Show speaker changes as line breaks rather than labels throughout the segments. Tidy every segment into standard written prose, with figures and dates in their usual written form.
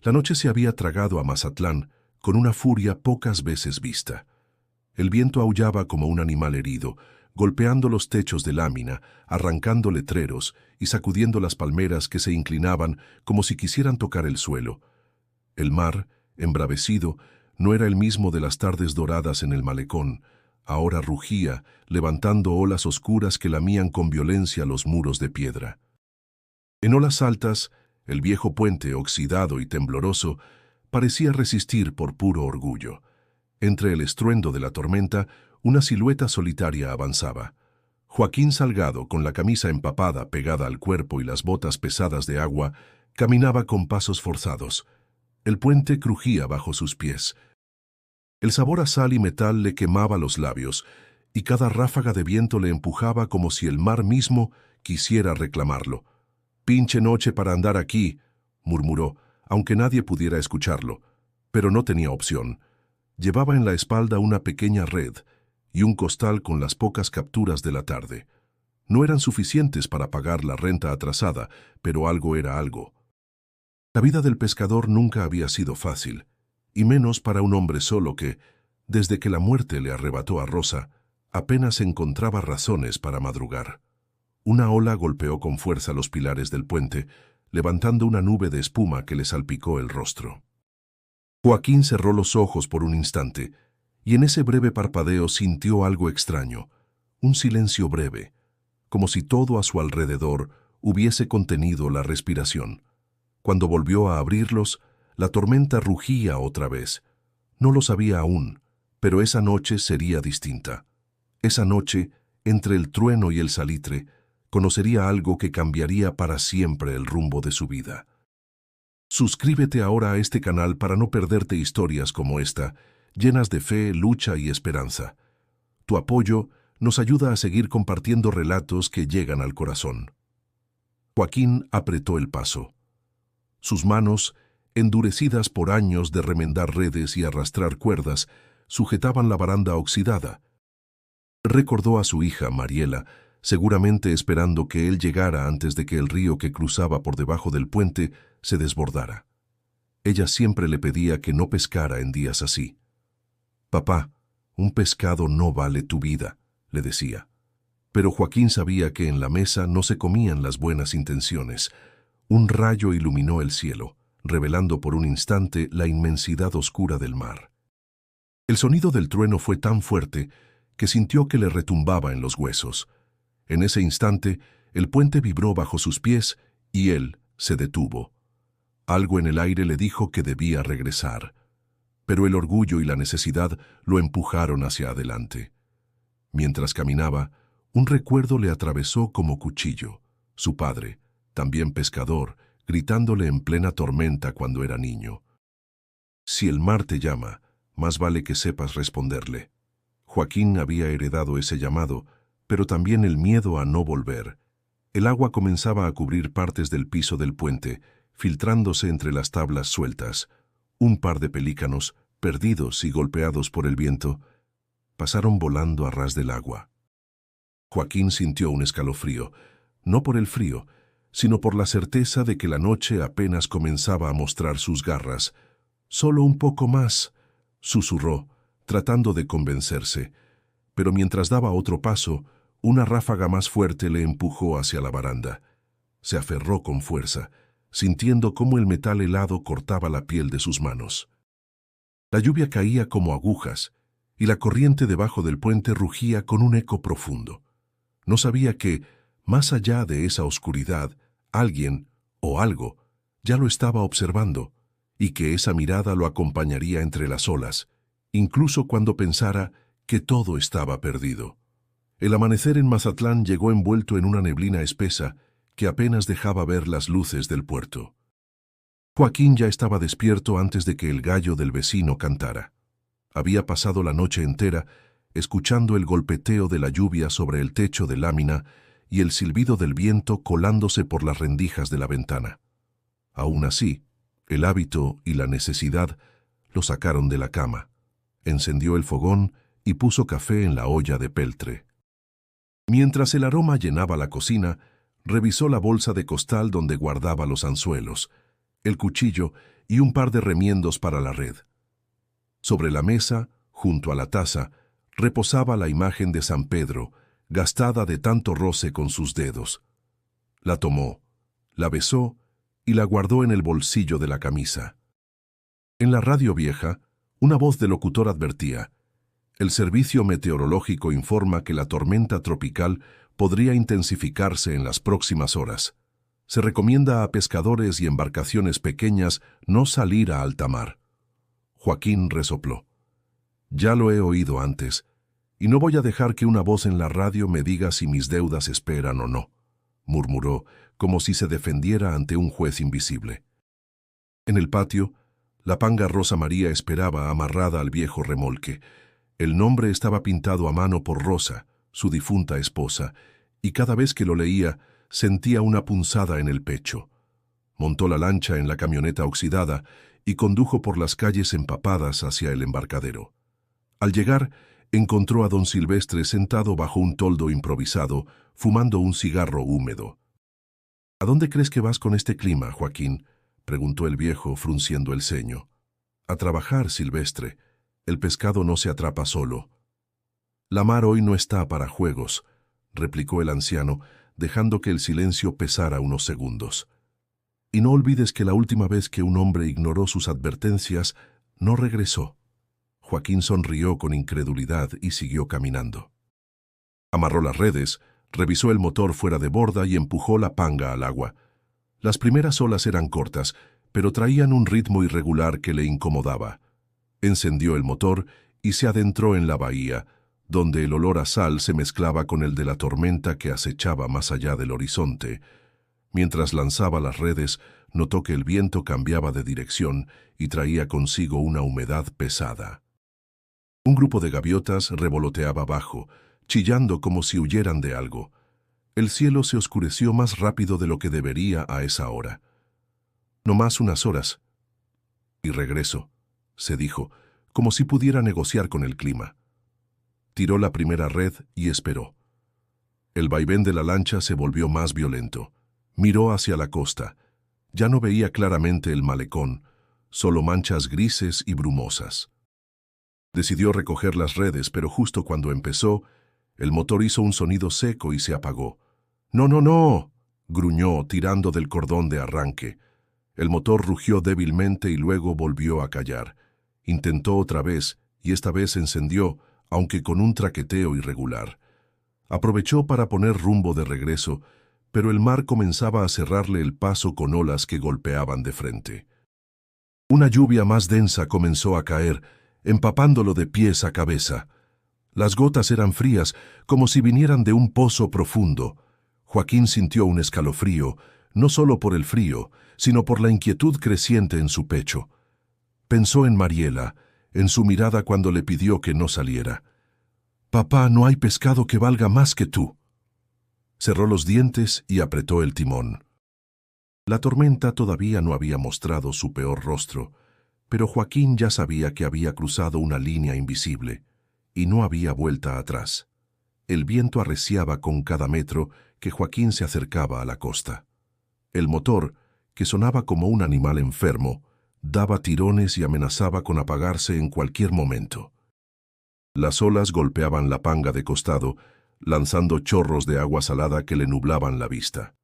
La noche se había tragado a Mazatlán con una furia pocas veces vista. El viento aullaba como un animal herido, golpeando los techos de lámina, arrancando letreros y sacudiendo las palmeras que se inclinaban como si quisieran tocar el suelo. El mar, embravecido, no era el mismo de las tardes doradas en el malecón. Ahora rugía, levantando olas oscuras que lamían con violencia los muros de piedra. En olas altas, el viejo puente, oxidado y tembloroso, parecía resistir por puro orgullo. Entre el estruendo de la tormenta, una silueta solitaria avanzaba. Joaquín Salgado, con la camisa empapada pegada al cuerpo y las botas pesadas de agua, caminaba con pasos forzados. El puente crujía bajo sus pies. El sabor a sal y metal le quemaba los labios, y cada ráfaga de viento le empujaba como si el mar mismo quisiera reclamarlo. «Pinche noche para andar aquí», murmuró, aunque nadie pudiera escucharlo. Pero no tenía opción. Llevaba en la espalda una pequeña red y un costal con las pocas capturas de la tarde. No eran suficientes para pagar la renta atrasada, pero algo era algo. La vida del pescador nunca había sido fácil, y menos para un hombre solo que, desde que la muerte le arrebató a Rosa, apenas encontraba razones para madrugar. Una ola golpeó con fuerza los pilares del puente, levantando una nube de espuma que le salpicó el rostro. Joaquín cerró los ojos por un instante, y en ese breve parpadeo sintió algo extraño, un silencio breve, como si todo a su alrededor hubiese contenido la respiración. Cuando volvió a abrirlos, la tormenta rugía otra vez. No lo sabía aún, pero esa noche sería distinta. Esa noche, entre el trueno y el salitre, conocería algo que cambiaría para siempre el rumbo de su vida. Suscríbete ahora a este canal para no perderte historias como esta, llenas de fe, lucha y esperanza. Tu apoyo nos ayuda a seguir compartiendo relatos que llegan al corazón. Joaquín apretó el paso. Sus manos, endurecidas por años de remendar redes y arrastrar cuerdas, sujetaban la baranda oxidada. Recordó a su hija, Mariela, seguramente esperando que él llegara antes de que el río que cruzaba por debajo del puente se desbordara. Ella siempre le pedía que no pescara en días así. «Papá, un pescado no vale tu vida», le decía. Pero Joaquín sabía que en la mesa no se comían las buenas intenciones. Un rayo iluminó el cielo, revelando por un instante la inmensidad oscura del mar. El sonido del trueno fue tan fuerte que sintió que le retumbaba en los huesos. En ese instante, el puente vibró bajo sus pies y él se detuvo. Algo en el aire le dijo que debía regresar, pero el orgullo y la necesidad lo empujaron hacia adelante. Mientras caminaba, un recuerdo le atravesó como cuchillo. Su padre, también pescador, gritándole en plena tormenta cuando era niño. «Si el mar te llama, más vale que sepas responderle». Joaquín había heredado ese llamado, pero también el miedo a no volver. El agua comenzaba a cubrir partes del piso del puente, filtrándose entre las tablas sueltas. Un par de pelícanos, perdidos y golpeados por el viento, pasaron volando a ras del agua. Joaquín sintió un escalofrío, no por el frío, sino por la certeza de que la noche apenas comenzaba a mostrar sus garras. «Solo un poco más», susurró, tratando de convencerse, pero mientras daba otro paso, una ráfaga más fuerte le empujó hacia la baranda. Se aferró con fuerza, sintiendo cómo el metal helado cortaba la piel de sus manos. La lluvia caía como agujas, y la corriente debajo del puente rugía con un eco profundo. No sabía que, más allá de esa oscuridad, alguien o algo ya lo estaba observando, y que esa mirada lo acompañaría entre las olas, incluso cuando pensara que todo estaba perdido. El amanecer en Mazatlán llegó envuelto en una neblina espesa que apenas dejaba ver las luces del puerto. Joaquín ya estaba despierto antes de que el gallo del vecino cantara. Había pasado la noche entera escuchando el golpeteo de la lluvia sobre el techo de lámina y el silbido del viento colándose por las rendijas de la ventana. Aún así, el hábito y la necesidad lo sacaron de la cama. Encendió el fogón y puso café en la olla de peltre. Mientras el aroma llenaba la cocina, revisó la bolsa de costal donde guardaba los anzuelos. el cuchillo y un par de remiendos para la red. Sobre la mesa, junto a la taza, reposaba la imagen de San Pedro, gastada de tanto roce con sus dedos. La tomó, la besó y la guardó en el bolsillo de la camisa. En la radio vieja, una voz de locutor advertía: el servicio meteorológico informa que la tormenta tropical podría intensificarse en las próximas horas. Se recomienda a pescadores y embarcaciones pequeñas no salir a alta mar. Joaquín resopló. Ya lo he oído antes, y no voy a dejar que una voz en la radio me diga si mis deudas esperan o no, murmuró, como si se defendiera ante un juez invisible. En el patio, la panga Rosa María esperaba amarrada al viejo remolque. El nombre estaba pintado a mano por Rosa, su difunta esposa, y cada vez que lo leía, sentía una punzada en el pecho. Montó la lancha en la camioneta oxidada y condujo por las calles empapadas hacia el embarcadero. Al llegar, encontró a don Silvestre sentado bajo un toldo improvisado, fumando un cigarro húmedo. —¿A dónde crees que vas con este clima, Joaquín? —preguntó el viejo, frunciendo el ceño. —A trabajar, Silvestre. El pescado no se atrapa solo. —La mar hoy no está para juegos —replicó el anciano, dejando que el silencio pesara unos segundos. Y no olvides que la última vez que un hombre ignoró sus advertencias, no regresó. Joaquín sonrió con incredulidad y siguió caminando. Amarró las redes, revisó el motor fuera de borda y empujó la panga al agua. Las primeras olas eran cortas, pero traían un ritmo irregular que le incomodaba. Encendió el motor y se adentró en la bahía, donde el olor a sal se mezclaba con el de la tormenta que acechaba más allá del horizonte. Mientras lanzaba las redes, notó que el viento cambiaba de dirección y traía consigo una humedad pesada. Un grupo de gaviotas revoloteaba abajo, chillando como si huyeran de algo. El cielo se oscureció más rápido de lo que debería a esa hora. «No más unas horas. Y regreso», se dijo, como si pudiera negociar con el clima. Tiró la primera red y esperó. El vaivén de la lancha se volvió más violento. Miró hacia la costa. Ya no veía claramente el malecón, solo manchas grises y brumosas. Decidió recoger las redes, pero justo cuando empezó, el motor hizo un sonido seco y se apagó. «¡No, no, no!», gruñó, tirando del cordón de arranque. El motor rugió débilmente y luego volvió a callar. Intentó otra vez, y esta vez encendió, aunque con un traqueteo irregular. Aprovechó para poner rumbo de regreso, pero el mar comenzaba a cerrarle el paso con olas que golpeaban de frente. Una lluvia más densa comenzó a caer, empapándolo de pies a cabeza. Las gotas eran frías, como si vinieran de un pozo profundo. Joaquín sintió un escalofrío, no solo por el frío, sino por la inquietud creciente en su pecho. Pensó en Mariela, en su mirada cuando le pidió que no saliera. «Papá, no hay pescado que valga más que tú». Cerró los dientes y apretó el timón. La tormenta todavía no había mostrado su peor rostro, pero Joaquín ya sabía que había cruzado una línea invisible, y no había vuelta atrás. El viento arreciaba con cada metro que Joaquín se acercaba a la costa. El motor, que sonaba como un animal enfermo, daba tirones y amenazaba con apagarse en cualquier momento. Las olas golpeaban la panga de costado, lanzando chorros de agua salada que le nublaban la vista.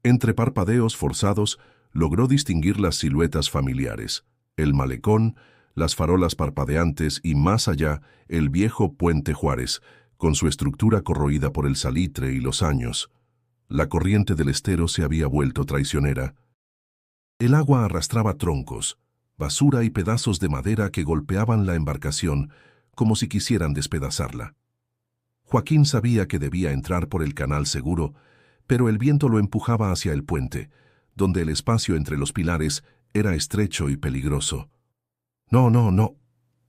Entre parpadeos forzados, logró distinguir las siluetas familiares, el malecón, las farolas parpadeantes y, más allá, el viejo Puente Juárez, con su estructura corroída por el salitre y los años. La corriente del estero se había vuelto traicionera. El agua arrastraba troncos, basura y pedazos de madera que golpeaban la embarcación como si quisieran despedazarla. Joaquín sabía que debía entrar por el canal seguro, pero el viento lo empujaba hacia el puente, donde el espacio entre los pilares era estrecho y peligroso. «No, no, no»,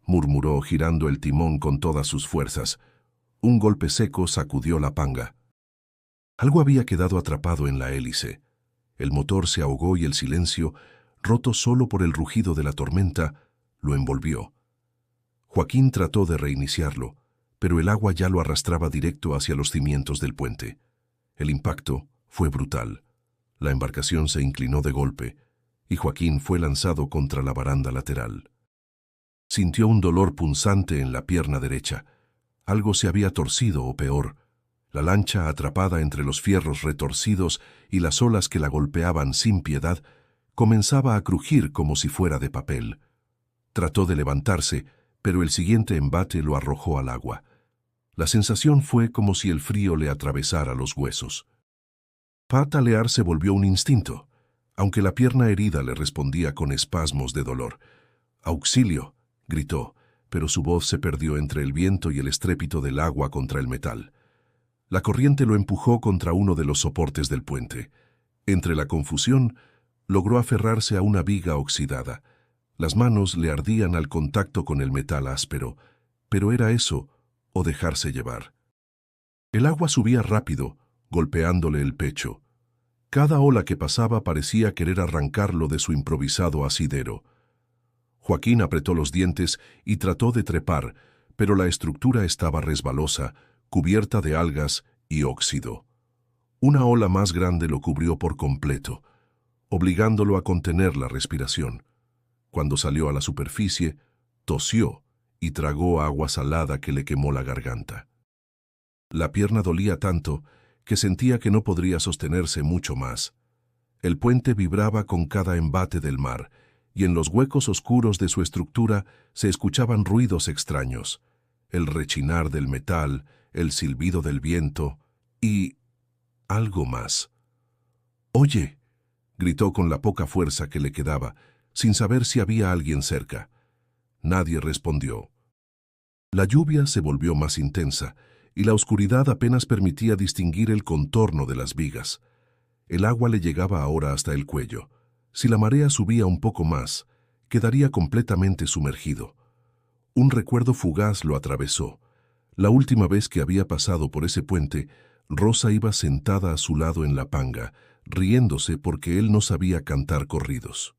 murmuró girando el timón con todas sus fuerzas. Un golpe seco sacudió la panga. Algo había quedado atrapado en la hélice. El motor se ahogó y el silencio, roto solo por el rugido de la tormenta, lo envolvió. Joaquín trató de reiniciarlo, pero el agua ya lo arrastraba directo hacia los cimientos del puente. El impacto fue brutal. La embarcación se inclinó de golpe. y Joaquín fue lanzado contra la baranda lateral. Sintió un dolor punzante en la pierna derecha. Algo se había torcido o peor. La lancha, atrapada entre los fierros retorcidos y las olas que la golpeaban sin piedad, comenzaba a crujir como si fuera de papel. Trató de levantarse, pero el siguiente embate lo arrojó al agua. La sensación fue como si el frío le atravesara los huesos. Patalear se volvió un instinto, aunque la pierna herida le respondía con espasmos de dolor. «¡Auxilio!», gritó, pero su voz se perdió entre el viento y el estrépito del agua contra el metal. La corriente lo empujó contra uno de los soportes del puente. Entre la confusión, logró aferrarse a una viga oxidada. Las manos le ardían al contacto con el metal áspero, pero era eso o dejarse llevar. El agua subía rápido, golpeándole el pecho. Cada ola que pasaba parecía querer arrancarlo de su improvisado asidero. Joaquín apretó los dientes y trató de trepar, pero la estructura estaba resbalosa, cubierta de algas y óxido. Una ola más grande lo cubrió por completo, obligándolo a contener la respiración. Cuando salió a la superficie, tosió y tragó agua salada que le quemó la garganta. La pierna dolía tanto que sentía que no podría sostenerse mucho más. El puente vibraba con cada embate del mar, y en los huecos oscuros de su estructura se escuchaban ruidos extraños, el rechinar del metal, el silbido del viento y algo más. «¡Oye!», gritó con la poca fuerza que le quedaba, sin saber si había alguien cerca. Nadie respondió. La lluvia se volvió más intensa, y la oscuridad apenas permitía distinguir el contorno de las vigas. El agua le llegaba ahora hasta el cuello. Si la marea subía un poco más, quedaría completamente sumergido. Un recuerdo fugaz lo atravesó. La última vez que había pasado por ese puente, Rosa iba sentada a su lado en la panga, riéndose porque él no sabía cantar corridos.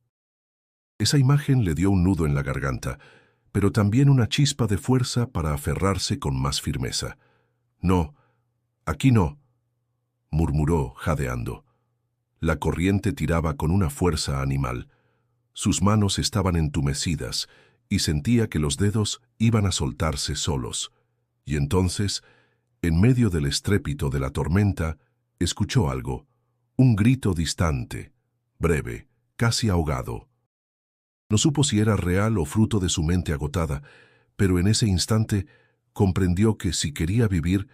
Esa imagen le dio un nudo en la garganta, pero también una chispa de fuerza para aferrarse con más firmeza. «No, aquí no», murmuró, jadeando. La corriente tiraba con una fuerza animal. Sus manos estaban entumecidas y sentía que los dedos iban a soltarse solos. Y entonces, en medio del estrépito de la tormenta, escuchó algo, un grito distante, breve, casi ahogado. No supo si era real o fruto de su mente agotada, pero en ese instante comprendió que si quería vivir,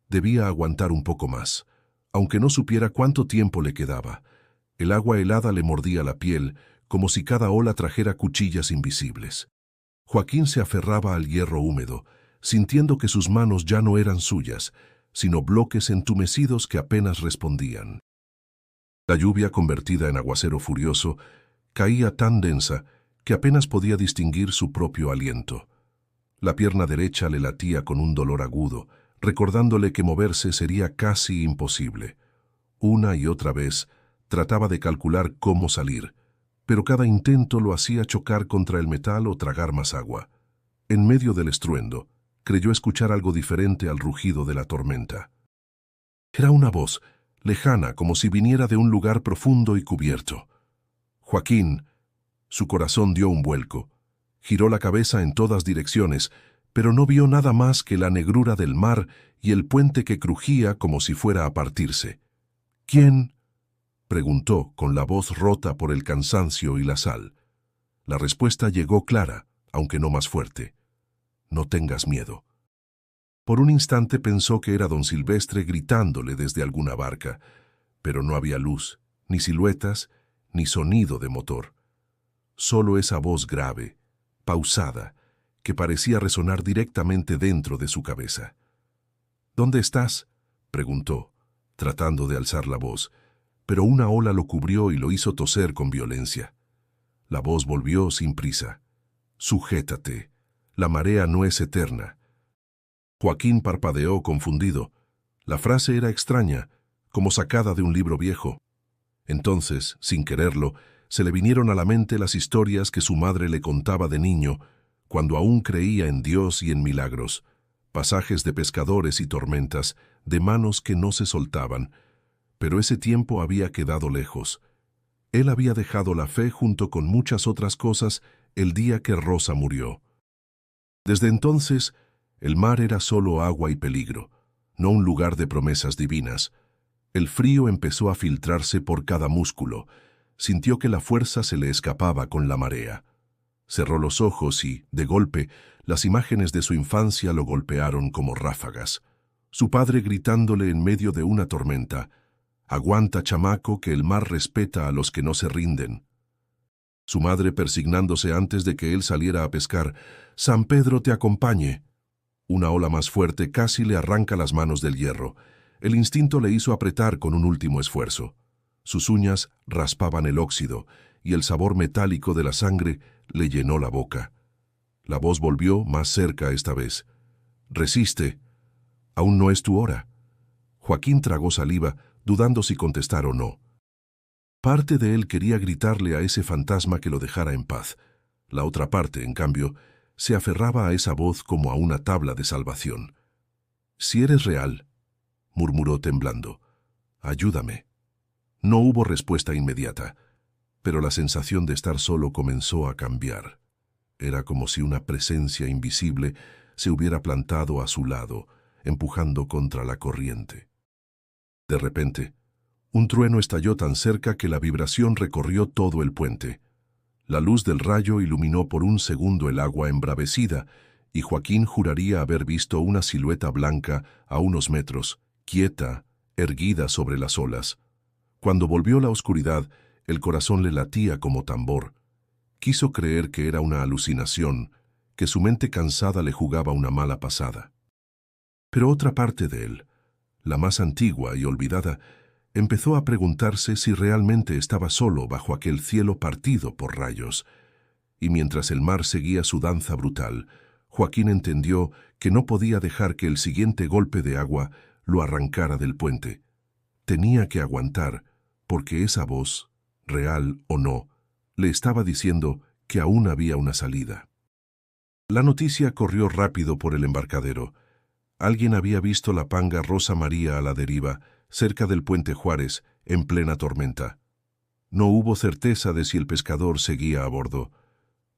debía aguantar un poco más, aunque no supiera cuánto tiempo le quedaba. El agua helada le mordía la piel, como si cada ola trajera cuchillas invisibles. Joaquín se aferraba al hierro húmedo, sintiendo que sus manos ya no eran suyas, sino bloques entumecidos que apenas respondían. La lluvia, convertida en aguacero furioso, caía tan densa que apenas podía distinguir su propio aliento. La pierna derecha le latía con un dolor agudo, recordándole que moverse sería casi imposible. Una y otra vez trataba de calcular cómo salir, pero cada intento lo hacía chocar contra el metal o tragar más agua. En medio del estruendo, creyó escuchar algo diferente al rugido de la tormenta. Era una voz, lejana, como si viniera de un lugar profundo y cubierto. «Joaquín». Su corazón dio un vuelco. Giró la cabeza en todas direcciones, pero no vio nada más que la negrura del mar y el puente que crujía como si fuera a partirse. «¿Quién?», preguntó, con la voz rota por el cansancio y la sal. La respuesta llegó clara, aunque no más fuerte. «No tengas miedo». Por un instante pensó que era don Silvestre gritándole desde alguna barca, pero no había luz, ni siluetas, ni sonido de motor. Solo esa voz grave, pausada, que parecía resonar directamente dentro de su cabeza. «¿Dónde estás?», preguntó, tratando de alzar la voz, pero una ola lo cubrió y lo hizo toser con violencia. La voz volvió sin prisa. «Sujétate. La marea no es eterna». Joaquín parpadeó confundido. La frase era extraña, como sacada de un libro viejo. Entonces, sin quererlo, se le vinieron a la mente las historias que su madre le contaba de niño, cuando aún creía en Dios y en milagros, pasajes de pescadores y tormentas, de manos que no se soltaban. Pero ese tiempo había quedado lejos. Él había dejado la fe junto con muchas otras cosas el día que Rosa murió. Desde entonces, el mar era solo agua y peligro, no un lugar de promesas divinas. El frío empezó a filtrarse por cada músculo. Sintió que la fuerza se le escapaba con la marea. Cerró los ojos y, de golpe, las imágenes de su infancia lo golpearon como ráfagas. Su padre gritándole en medio de una tormenta: «Aguanta, chamaco, que el mar respeta a los que no se rinden». Su madre persignándose antes de que él saliera a pescar: «San Pedro te acompañe». Una ola más fuerte casi le arranca las manos del hierro. El instinto le hizo apretar con un último esfuerzo. Sus uñas raspaban el óxido y el sabor metálico de la sangre le llenó la boca. La voz volvió más cerca esta vez. «Resiste. Aún no es tu hora». Joaquín tragó saliva, dudando si contestar o no. Parte de él quería gritarle a ese fantasma que lo dejara en paz. La otra parte, en cambio, se aferraba a esa voz como a una tabla de salvación. «Si eres real», murmuró temblando, «ayúdame». No hubo respuesta inmediata, pero la sensación de estar solo comenzó a cambiar. Era como si una presencia invisible se hubiera plantado a su lado, empujando contra la corriente. De repente, un trueno estalló tan cerca que la vibración recorrió todo el puente. La luz del rayo iluminó por un segundo el agua embravecida, y Joaquín juraría haber visto una silueta blanca a unos metros, quieta, erguida sobre las olas. Cuando volvió la oscuridad, el corazón le latía como tambor. Quiso creer que era una alucinación, que su mente cansada le jugaba una mala pasada. Pero otra parte de él, la más antigua y olvidada, empezó a preguntarse si realmente estaba solo bajo aquel cielo partido por rayos. Y mientras el mar seguía su danza brutal, Joaquín entendió que no podía dejar que el siguiente golpe de agua lo arrancara del puente. Tenía que aguantar, porque esa voz, real o no, le estaba diciendo que aún había una salida. La noticia corrió rápido por el embarcadero. Alguien había visto la panga Rosa María a la deriva, cerca del puente Juárez, en plena tormenta. No hubo certeza de si el pescador seguía a bordo.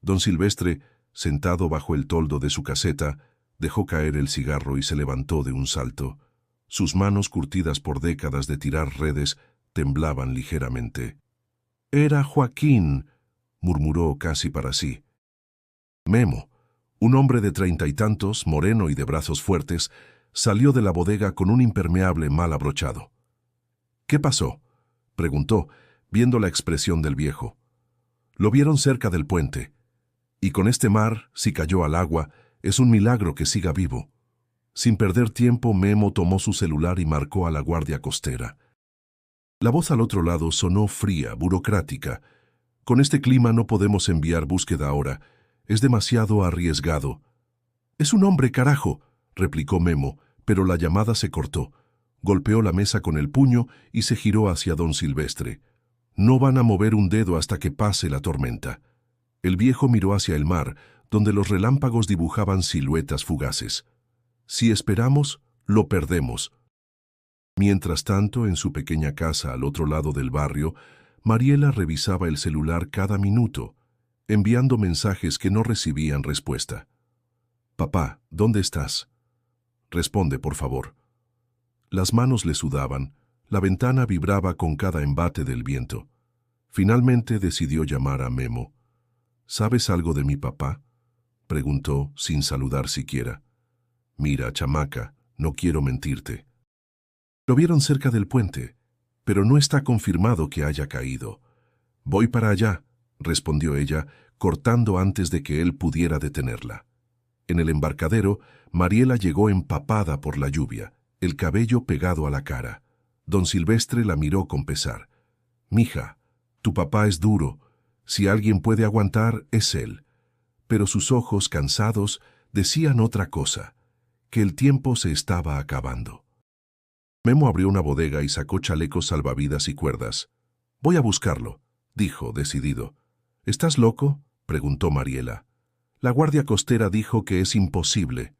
Don Silvestre, sentado bajo el toldo de su caseta, dejó caer el cigarro y se levantó de un salto. Sus manos, curtidas por décadas de tirar redes, temblaban ligeramente. «Era Joaquín», murmuró casi para sí. Memo, un hombre de 30 y tantos, moreno y de brazos fuertes, salió de la bodega con un impermeable mal abrochado. «¿Qué pasó?», preguntó, viendo la expresión del viejo. «Lo vieron cerca del puente. Y con este mar, si cayó al agua, es un milagro que siga vivo». Sin perder tiempo, Memo tomó su celular y marcó a la guardia costera. La voz al otro lado sonó fría, burocrática. «Con este clima no podemos enviar búsqueda ahora. Es demasiado arriesgado». «Es un hombre, carajo», replicó Memo, pero la llamada se cortó. Golpeó la mesa con el puño y se giró hacia don Silvestre. «No van a mover un dedo hasta que pase la tormenta». El viejo miró hacia el mar, donde los relámpagos dibujaban siluetas fugaces. «Si esperamos, lo perdemos». Mientras tanto, en su pequeña casa al otro lado del barrio, Mariela revisaba el celular cada minuto, enviando mensajes que no recibían respuesta. «Papá, ¿dónde estás? Responde, por favor». Las manos le sudaban, la ventana vibraba con cada embate del viento. Finalmente decidió llamar a Memo. «¿Sabes algo de mi papá?», preguntó, sin saludar siquiera. «Mira, chamaca, no quiero mentirte. Lo vieron cerca del puente, pero no está confirmado que haya caído». «Voy para allá», respondió ella, cortando antes de que él pudiera detenerla. En el embarcadero, Mariela llegó empapada por la lluvia, el cabello pegado a la cara. Don Silvestre la miró con pesar. «Mija, tu papá es duro. Si alguien puede aguantar, es él». Pero sus ojos, cansados, decían otra cosa, que el tiempo se estaba acabando. Memo abrió una bodega y sacó chalecos salvavidas y cuerdas. «Voy a buscarlo», dijo, decidido. «¿Estás loco?», preguntó Mariela. «La guardia costera dijo que es imposible».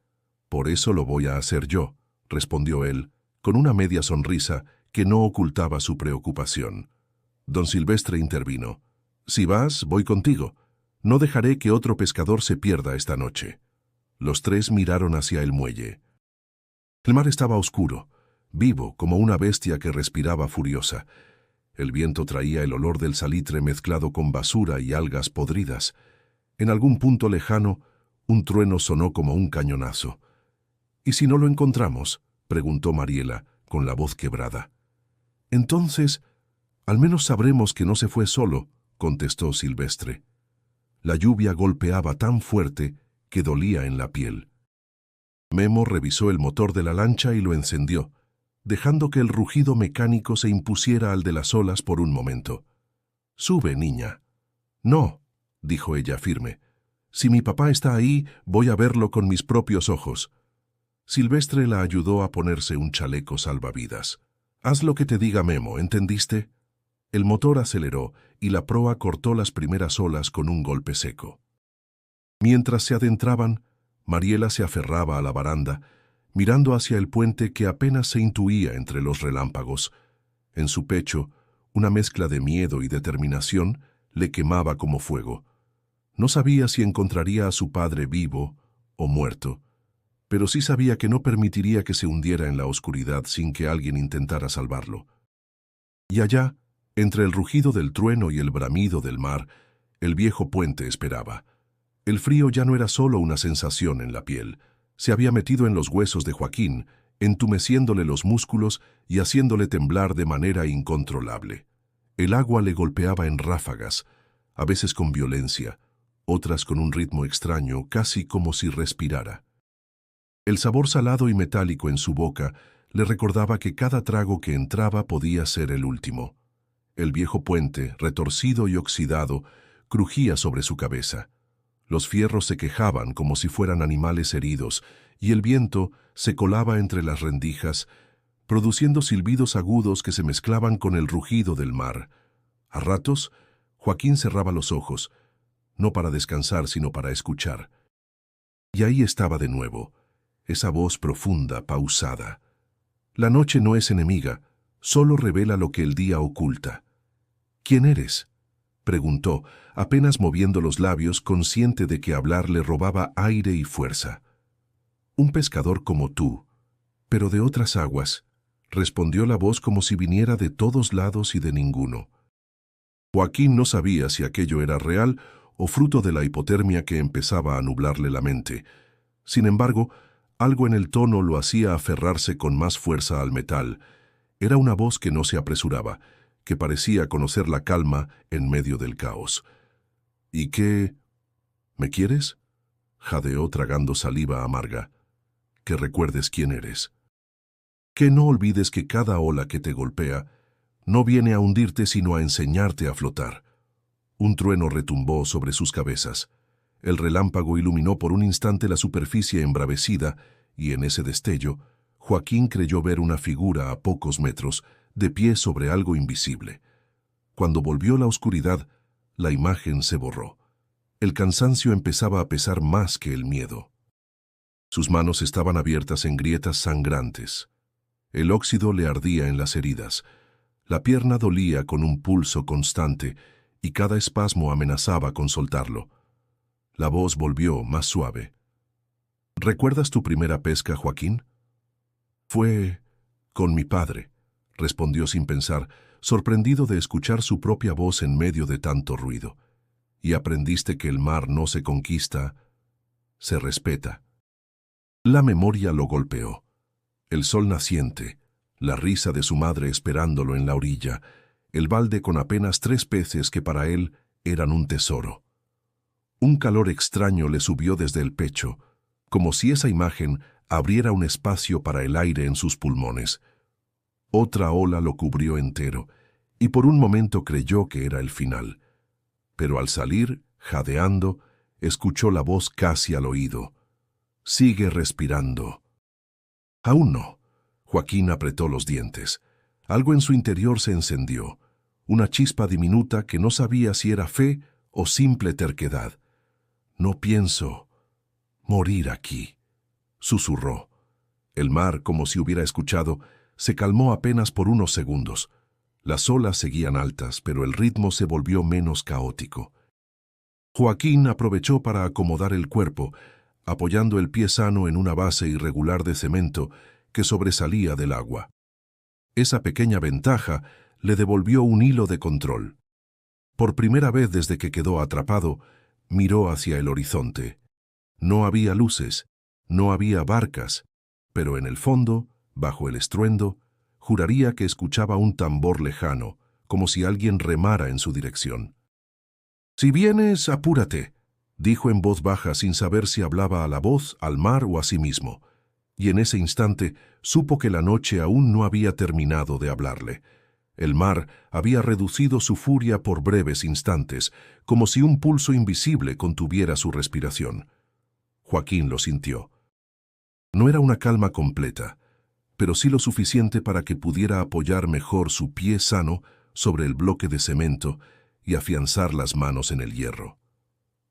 «Por eso lo voy a hacer yo», respondió él, con una media sonrisa que no ocultaba su preocupación. Don Silvestre intervino. Si vas, voy contigo. No dejaré que otro pescador se pierda esta noche. Los tres miraron hacia el muelle. El mar estaba oscuro, vivo, como una bestia que respiraba furiosa. El viento traía el olor del salitre mezclado con basura y algas podridas. En algún punto lejano, un trueno sonó como un cañonazo. «¿Y si no lo encontramos?», preguntó Mariela, con la voz quebrada. «Entonces, al menos sabremos que no se fue solo», contestó Silvestre. La lluvia golpeaba tan fuerte que dolía en la piel. Memo revisó el motor de la lancha y lo encendió, dejando que el rugido mecánico se impusiera al de las olas por un momento. «Sube, niña». «No», dijo ella firme. «Si mi papá está ahí, voy a verlo con mis propios ojos». Silvestre la ayudó a ponerse un chaleco salvavidas. «Haz lo que te diga Memo, ¿entendiste?». El motor aceleró y la proa cortó las primeras olas con un golpe seco. Mientras se adentraban, Mariela se aferraba a la baranda, mirando hacia el puente que apenas se intuía entre los relámpagos. En su pecho, una mezcla de miedo y determinación le quemaba como fuego. No sabía si encontraría a su padre vivo o muerto, pero sí sabía que no permitiría que se hundiera en la oscuridad sin que alguien intentara salvarlo. Y allá, entre el rugido del trueno y el bramido del mar, el viejo puente esperaba. El frío ya no era solo una sensación en la piel, se había metido en los huesos de Joaquín, entumeciéndole los músculos y haciéndole temblar de manera incontrolable. El agua le golpeaba en ráfagas, a veces con violencia, otras con un ritmo extraño, casi como si respirara. El sabor salado y metálico en su boca le recordaba que cada trago que entraba podía ser el último. El viejo puente, retorcido y oxidado, crujía sobre su cabeza. Los fierros se quejaban como si fueran animales heridos, y el viento se colaba entre las rendijas, produciendo silbidos agudos que se mezclaban con el rugido del mar. A ratos, Joaquín cerraba los ojos, no para descansar, sino para escuchar. Y ahí estaba de nuevo, esa voz profunda, pausada. La noche no es enemiga, solo revela lo que el día oculta. «¿Quién eres?», preguntó, apenas moviendo los labios, consciente de que hablar le robaba aire y fuerza. «Un pescador como tú, pero de otras aguas», respondió la voz como si viniera de todos lados y de ninguno. Joaquín no sabía si aquello era real o fruto de la hipotermia que empezaba a nublarle la mente. Sin embargo, algo en el tono lo hacía aferrarse con más fuerza al metal. Era una voz que no se apresuraba, que parecía conocer la calma en medio del caos. «¿Y qué? ¿Me quieres?», jadeó tragando saliva amarga. «Que recuerdes quién eres. Que no olvides que cada ola que te golpea no viene a hundirte sino a enseñarte a flotar». Un trueno retumbó sobre sus cabezas. El relámpago iluminó por un instante la superficie embravecida y en ese destello, Joaquín creyó ver una figura a pocos metros, de pie sobre algo invisible. Cuando volvió la oscuridad, la imagen se borró. El cansancio empezaba a pesar más que el miedo. Sus manos estaban abiertas en grietas sangrantes. El óxido le ardía en las heridas. La pierna dolía con un pulso constante y cada espasmo amenazaba con soltarlo. La voz volvió más suave. «¿Recuerdas tu primera pesca, Joaquín?». «Fue con mi padre», respondió sin pensar, sorprendido de escuchar su propia voz en medio de tanto ruido. «¿Y aprendiste que el mar no se conquista, se respeta?». La memoria lo golpeó. El sol naciente, la risa de su madre esperándolo en la orilla, el balde con apenas 3 peces que para él eran un tesoro. Un calor extraño le subió desde el pecho, como si esa imagen abriera un espacio para el aire en sus pulmones. Otra ola lo cubrió entero, y por un momento creyó que era el final. Pero al salir, jadeando, escuchó la voz casi al oído. «Sigue respirando». «Aún no». Joaquín apretó los dientes. Algo en su interior se encendió, una chispa diminuta que no sabía si era fe o simple terquedad. «No pienso morir aquí», susurró. El mar, como si hubiera escuchado, se calmó apenas por unos segundos. Las olas seguían altas, pero el ritmo se volvió menos caótico. Joaquín aprovechó para acomodar el cuerpo, apoyando el pie sano en una base irregular de cemento que sobresalía del agua. Esa pequeña ventaja le devolvió un hilo de control. Por primera vez desde que quedó atrapado, miró hacia el horizonte. No había luces, no había barcas, pero en el fondo, bajo el estruendo, juraría que escuchaba un tambor lejano, como si alguien remara en su dirección. «Si vienes, apúrate», dijo en voz baja sin saber si hablaba a la voz, al mar o a sí mismo. Y en ese instante supo que la noche aún no había terminado de hablarle. El mar había reducido su furia por breves instantes, como si un pulso invisible contuviera su respiración. Joaquín lo sintió. No era una calma completa, pero sí lo suficiente para que pudiera apoyar mejor su pie sano sobre el bloque de cemento y afianzar las manos en el hierro.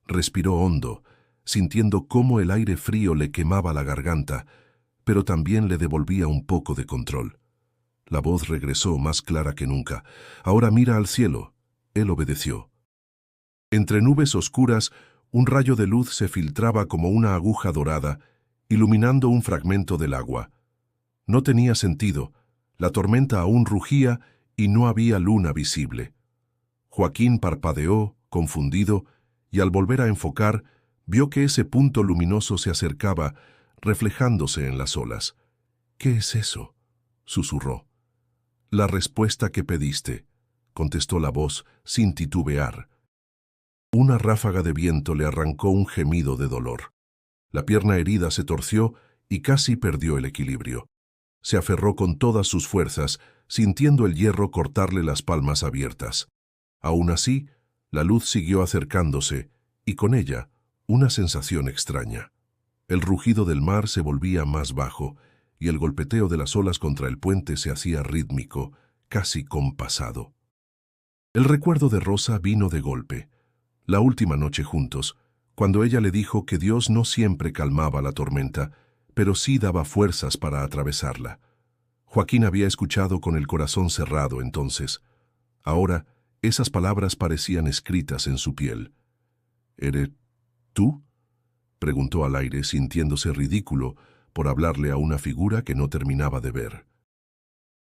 Respiró hondo, sintiendo cómo el aire frío le quemaba la garganta, pero también le devolvía un poco de control. La voz regresó más clara que nunca. «Ahora mira al cielo». Él obedeció. Entre nubes oscuras, un rayo de luz se filtraba como una aguja dorada, iluminando un fragmento del agua. No tenía sentido. La tormenta aún rugía y no había luna visible. Joaquín parpadeó, confundido, y al volver a enfocar, vio que ese punto luminoso se acercaba, reflejándose en las olas. «¿Qué es eso?», susurró. «La respuesta que pediste», contestó la voz, sin titubear. Una ráfaga de viento le arrancó un gemido de dolor. La pierna herida se torció y casi perdió el equilibrio. Se aferró con todas sus fuerzas, sintiendo el hierro cortarle las palmas abiertas. Aún así, la luz siguió acercándose, y con ella, una sensación extraña. El rugido del mar se volvía más bajo, y el golpeteo de las olas contra el puente se hacía rítmico, casi compasado. El recuerdo de Rosa vino de golpe. La última noche juntos, cuando ella le dijo que Dios no siempre calmaba la tormenta, pero sí daba fuerzas para atravesarla. Joaquín había escuchado con el corazón cerrado entonces. Ahora, esas palabras parecían escritas en su piel. «¿Eres tú?», preguntó al aire, sintiéndose ridículo por hablarle a una figura que no terminaba de ver.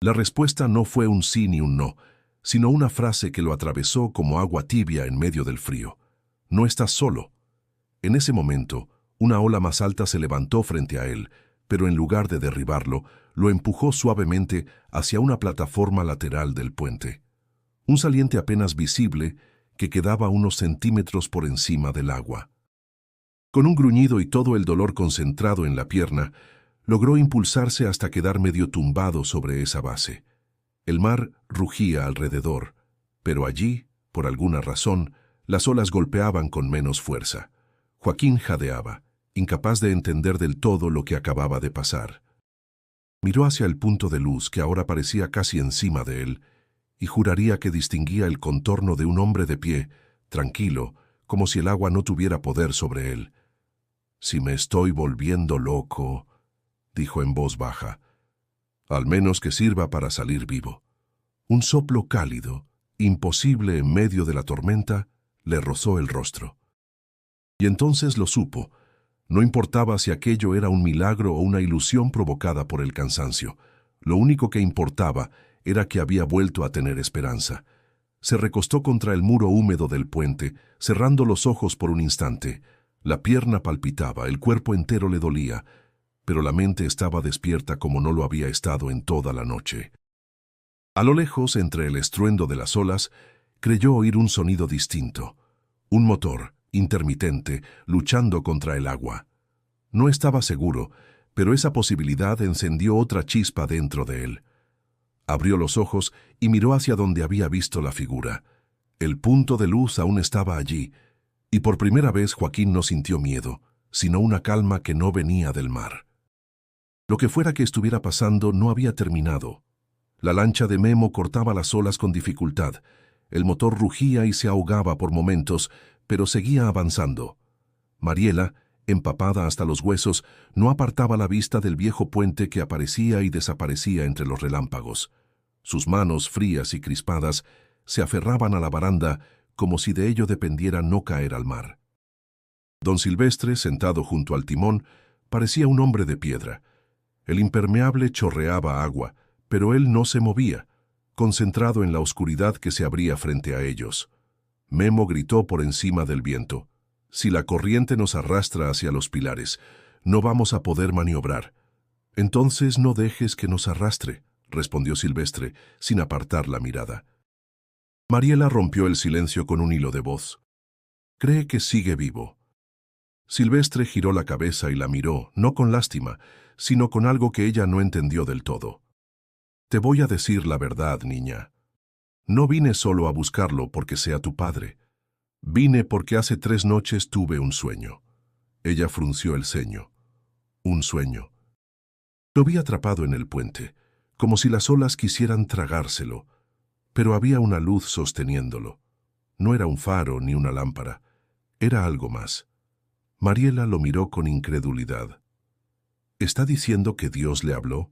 La respuesta no fue un sí ni un no, sino una frase que lo atravesó como agua tibia en medio del frío. «No estás solo». En ese momento, una ola más alta se levantó frente a él, pero en lugar de derribarlo, lo empujó suavemente hacia una plataforma lateral del puente. Un saliente apenas visible que quedaba unos centímetros por encima del agua. Con un gruñido y todo el dolor concentrado en la pierna, logró impulsarse hasta quedar medio tumbado sobre esa base. El mar rugía alrededor, pero allí, por alguna razón, las olas golpeaban con menos fuerza. Joaquín jadeaba, incapaz de entender del todo lo que acababa de pasar. Miró hacia el punto de luz que ahora parecía casi encima de él, y juraría que distinguía el contorno de un hombre de pie, tranquilo, como si el agua no tuviera poder sobre él. «Si me estoy volviendo loco», dijo en voz baja, «al menos que sirva para salir vivo». Un soplo cálido, imposible en medio de la tormenta, le rozó el rostro. Y entonces lo supo. No importaba si aquello era un milagro o una ilusión provocada por el cansancio. Lo único que importaba era que había vuelto a tener esperanza. Se recostó contra el muro húmedo del puente, cerrando los ojos por un instante. La pierna palpitaba, el cuerpo entero le dolía, pero la mente estaba despierta como no lo había estado en toda la noche. A lo lejos, entre el estruendo de las olas, creyó oír un sonido distinto. Un motor, intermitente, luchando contra el agua. No estaba seguro, pero esa posibilidad encendió otra chispa dentro de él. Abrió los ojos y miró hacia donde había visto la figura. El punto de luz aún estaba allí, y por primera vez Joaquín no sintió miedo, sino una calma que no venía del mar. Lo que fuera que estuviera pasando no había terminado. La lancha de Memo cortaba las olas con dificultad. El motor rugía y se ahogaba por momentos, pero seguía avanzando. Mariela, empapada hasta los huesos, no apartaba la vista del viejo puente que aparecía y desaparecía entre los relámpagos. Sus manos, frías y crispadas, se aferraban a la baranda como si de ello dependiera no caer al mar. Don Silvestre, sentado junto al timón, parecía un hombre de piedra. El impermeable chorreaba agua, pero él no se movía, concentrado en la oscuridad que se abría frente a ellos. Memo gritó por encima del viento: «Si la corriente nos arrastra hacia los pilares, no vamos a poder maniobrar». «Entonces no dejes que nos arrastre», respondió Silvestre, sin apartar la mirada. Mariela rompió el silencio con un hilo de voz. «Cree que sigue vivo». Silvestre giró la cabeza y la miró, no con lástima, sino con algo que ella no entendió del todo. «Te voy a decir la verdad, niña. No vine solo a buscarlo porque sea tu padre. Vine porque hace 3 noches tuve un sueño». Ella frunció el ceño. «¿Un sueño?» Lo vi atrapado en el puente, como si las olas quisieran tragárselo, pero había una luz sosteniéndolo. No era un faro ni una lámpara, era algo más. Mariela lo miró con incredulidad. ¿Está diciendo que Dios le habló?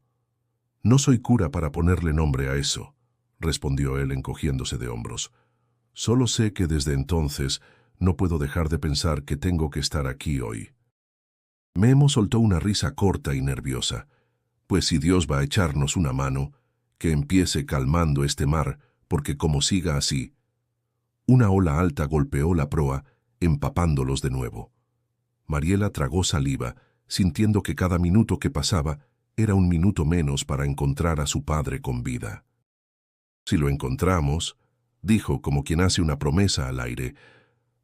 «No soy cura para ponerle nombre a eso», respondió él encogiéndose de hombros. «Solo sé que desde entonces no puedo dejar de pensar que tengo que estar aquí hoy». Memo soltó una risa corta y nerviosa. «Pues si Dios va a echarnos una mano, que empiece calmando este mar, porque como siga así». Una ola alta golpeó la proa, empapándolos de nuevo. Mariela tragó saliva, sintiendo que cada minuto que pasaba era un minuto menos para encontrar a su padre con vida. «Si lo encontramos», dijo como quien hace una promesa al aire,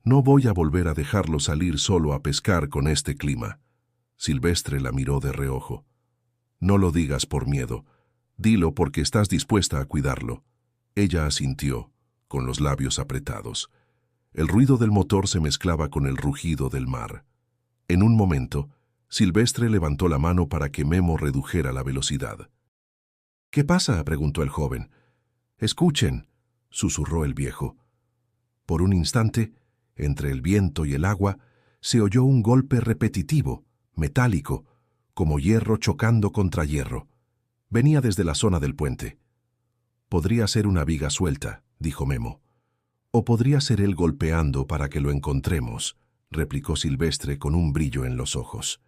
«no voy a volver a dejarlo salir solo a pescar con este clima». Silvestre la miró de reojo. «No lo digas por miedo, dilo porque estás dispuesta a cuidarlo». Ella asintió, con los labios apretados. El ruido del motor se mezclaba con el rugido del mar. En un momento, Silvestre levantó la mano para que Memo redujera la velocidad. «¿Qué pasa?», preguntó el joven. «Escuchen», susurró el viejo. Por un instante, entre el viento y el agua, se oyó un golpe repetitivo, metálico, como hierro chocando contra hierro. Venía desde la zona del puente. «Podría ser una viga suelta», dijo Memo. «O podría ser él golpeando para que lo encontremos», replicó Silvestre con un brillo en los ojos.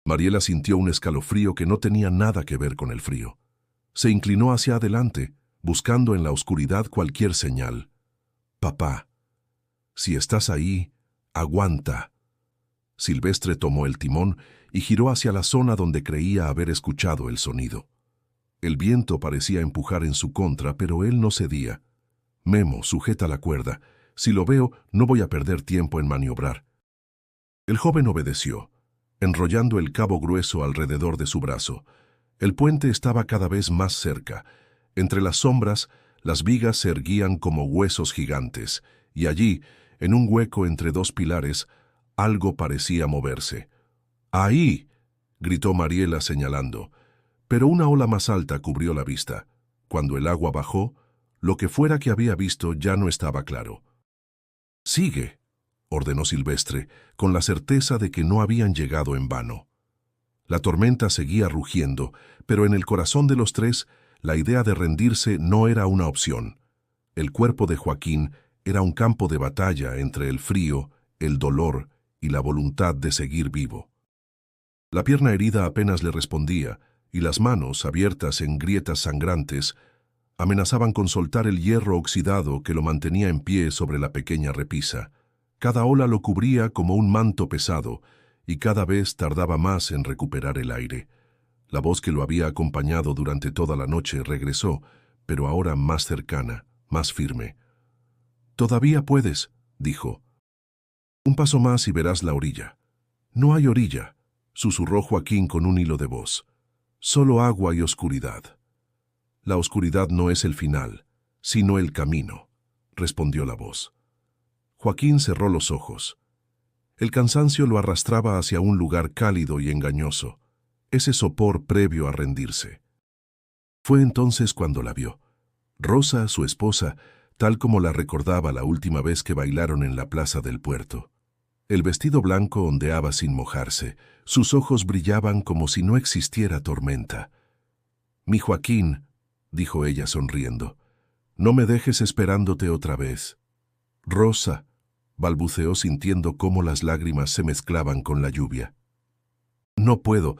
Mariela sintió un escalofrío que no tenía nada que ver con el frío. Se inclinó hacia adelante, buscando en la oscuridad cualquier señal. «Papá, si estás ahí, aguanta». Silvestre tomó el timón y giró hacia la zona donde creía haber escuchado el sonido. El viento parecía empujar en su contra, pero él no cedía. «Memo, sujeta la cuerda. Si lo veo, no voy a perder tiempo en maniobrar». El joven obedeció, enrollando el cabo grueso alrededor de su brazo. El puente estaba cada vez más cerca. Entre las sombras, las vigas se erguían como huesos gigantes, y allí, en un hueco entre 2 pilares, algo parecía moverse. «¡Ahí!», gritó Mariela señalando. Pero una ola más alta cubrió la vista. Cuando el agua bajó, lo que fuera que había visto ya no estaba claro. «Sigue», ordenó Silvestre, con la certeza de que no habían llegado en vano. La tormenta seguía rugiendo, pero en el corazón de los 3, la idea de rendirse no era una opción. El cuerpo de Joaquín era un campo de batalla entre el frío, el dolor y la voluntad de seguir vivo. La pierna herida apenas le respondía, y las manos, abiertas en grietas sangrantes, amenazaban con soltar el hierro oxidado que lo mantenía en pie sobre la pequeña repisa. Cada ola lo cubría como un manto pesado, y cada vez tardaba más en recuperar el aire. La voz que lo había acompañado durante toda la noche regresó, pero ahora más cercana, más firme. «Todavía puedes», dijo. «Un paso más y verás la orilla». «No hay orilla», susurró Joaquín con un hilo de voz. «Solo agua y oscuridad». «La oscuridad no es el final, sino el camino», respondió la voz. Joaquín cerró los ojos. El cansancio lo arrastraba hacia un lugar cálido y engañoso, ese sopor previo a rendirse. Fue entonces cuando la vio. Rosa, su esposa, tal como la recordaba la última vez que bailaron en la plaza del puerto. El vestido blanco ondeaba sin mojarse, sus ojos brillaban como si no existiera tormenta. «Mi Joaquín», dijo ella sonriendo. No me dejes esperándote otra vez. Rosa, balbuceó sintiendo cómo las lágrimas se mezclaban con la lluvia. No puedo.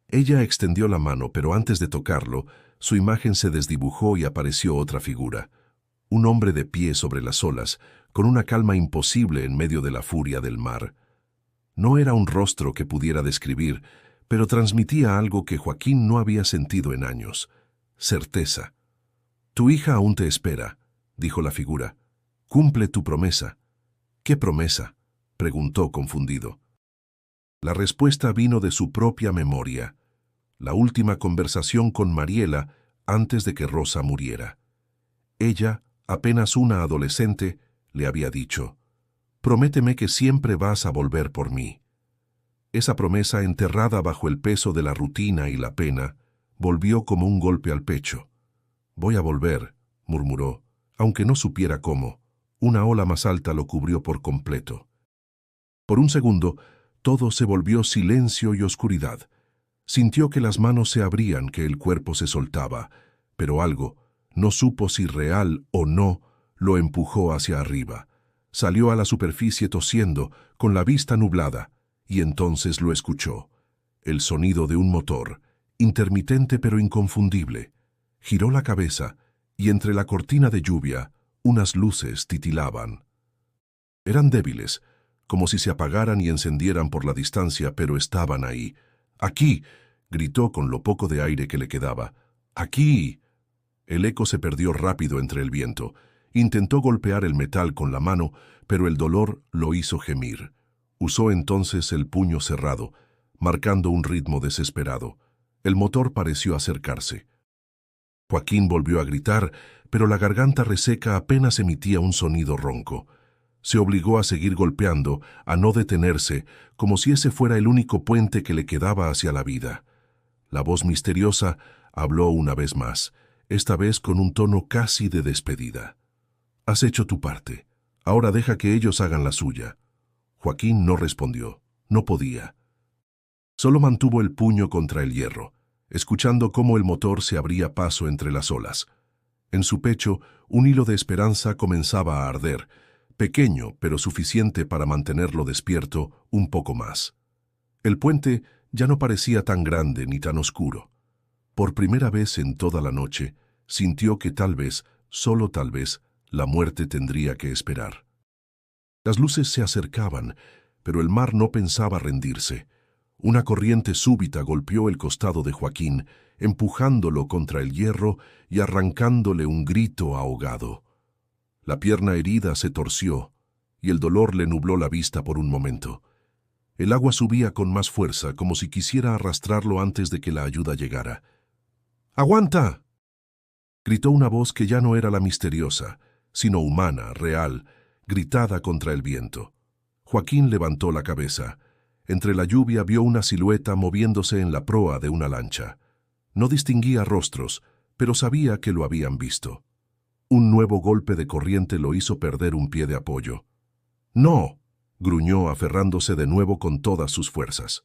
Ella extendió la mano, pero antes de tocarlo, su imagen se desdibujó y apareció otra figura. Un hombre de pie sobre las olas, con una calma imposible en medio de la furia del mar. No era un rostro que pudiera describir, pero transmitía algo que Joaquín no había sentido en años: certeza. Tu hija aún te espera, dijo la figura. Cumple tu promesa. ¿Qué promesa?, preguntó confundido. La respuesta vino de su propia memoria. La última conversación con Mariela antes de que Rosa muriera. Ella, apenas una adolescente, le había dicho: «Prométeme que siempre vas a volver por mí». Esa promesa, enterrada bajo el peso de la rutina y la pena, volvió como un golpe al pecho. «Voy a volver», murmuró, aunque no supiera cómo. Una ola más alta lo cubrió por completo. Por un segundo, todo se volvió silencio y oscuridad. Sintió que las manos se abrían, que el cuerpo se soltaba, pero algo, no supo si real o no, lo empujó hacia arriba. Salió a la superficie tosiendo, con la vista nublada, y entonces lo escuchó. El sonido de un motor, intermitente pero inconfundible. Giró la cabeza, y entre la cortina de lluvia, unas luces titilaban. Eran débiles, como si se apagaran y encendieran por la distancia, pero estaban ahí. «¡Aquí!», gritó con lo poco de aire que le quedaba. «¡Aquí!». El eco se perdió rápido entre el viento. Intentó golpear el metal con la mano, pero el dolor lo hizo gemir. Usó entonces el puño cerrado, marcando un ritmo desesperado. El motor pareció acercarse. Joaquín volvió a gritar, pero la garganta reseca apenas emitía un sonido ronco. Se obligó a seguir golpeando, a no detenerse, como si ese fuera el único puente que le quedaba hacia la vida. La voz misteriosa habló una vez más, esta vez con un tono casi de despedida. «Has hecho tu parte. Ahora deja que ellos hagan la suya». Joaquín no respondió. No podía. Solo mantuvo el puño contra el hierro, escuchando cómo el motor se abría paso entre las olas. En su pecho, un hilo de esperanza comenzaba a arder, pequeño pero suficiente para mantenerlo despierto un poco más. El puente ya no parecía tan grande ni tan oscuro. Por primera vez en toda la noche, sintió que tal vez, solo tal vez, la muerte tendría que esperar. Las luces se acercaban, pero el mar no pensaba rendirse. Una corriente súbita golpeó el costado de Joaquín, empujándolo contra el hierro y arrancándole un grito ahogado. La pierna herida se torció, y el dolor le nubló la vista por un momento. El agua subía con más fuerza, como si quisiera arrastrarlo antes de que la ayuda llegara. «¡Aguanta!», gritó una voz que ya no era la misteriosa, sino humana, real, gritada contra el viento. Joaquín levantó la cabeza. Entre la lluvia vio una silueta moviéndose en la proa de una lancha. No distinguía rostros, pero sabía que lo habían visto. Un nuevo golpe de corriente lo hizo perder un pie de apoyo. «¡No!», gruñó aferrándose de nuevo con todas sus fuerzas.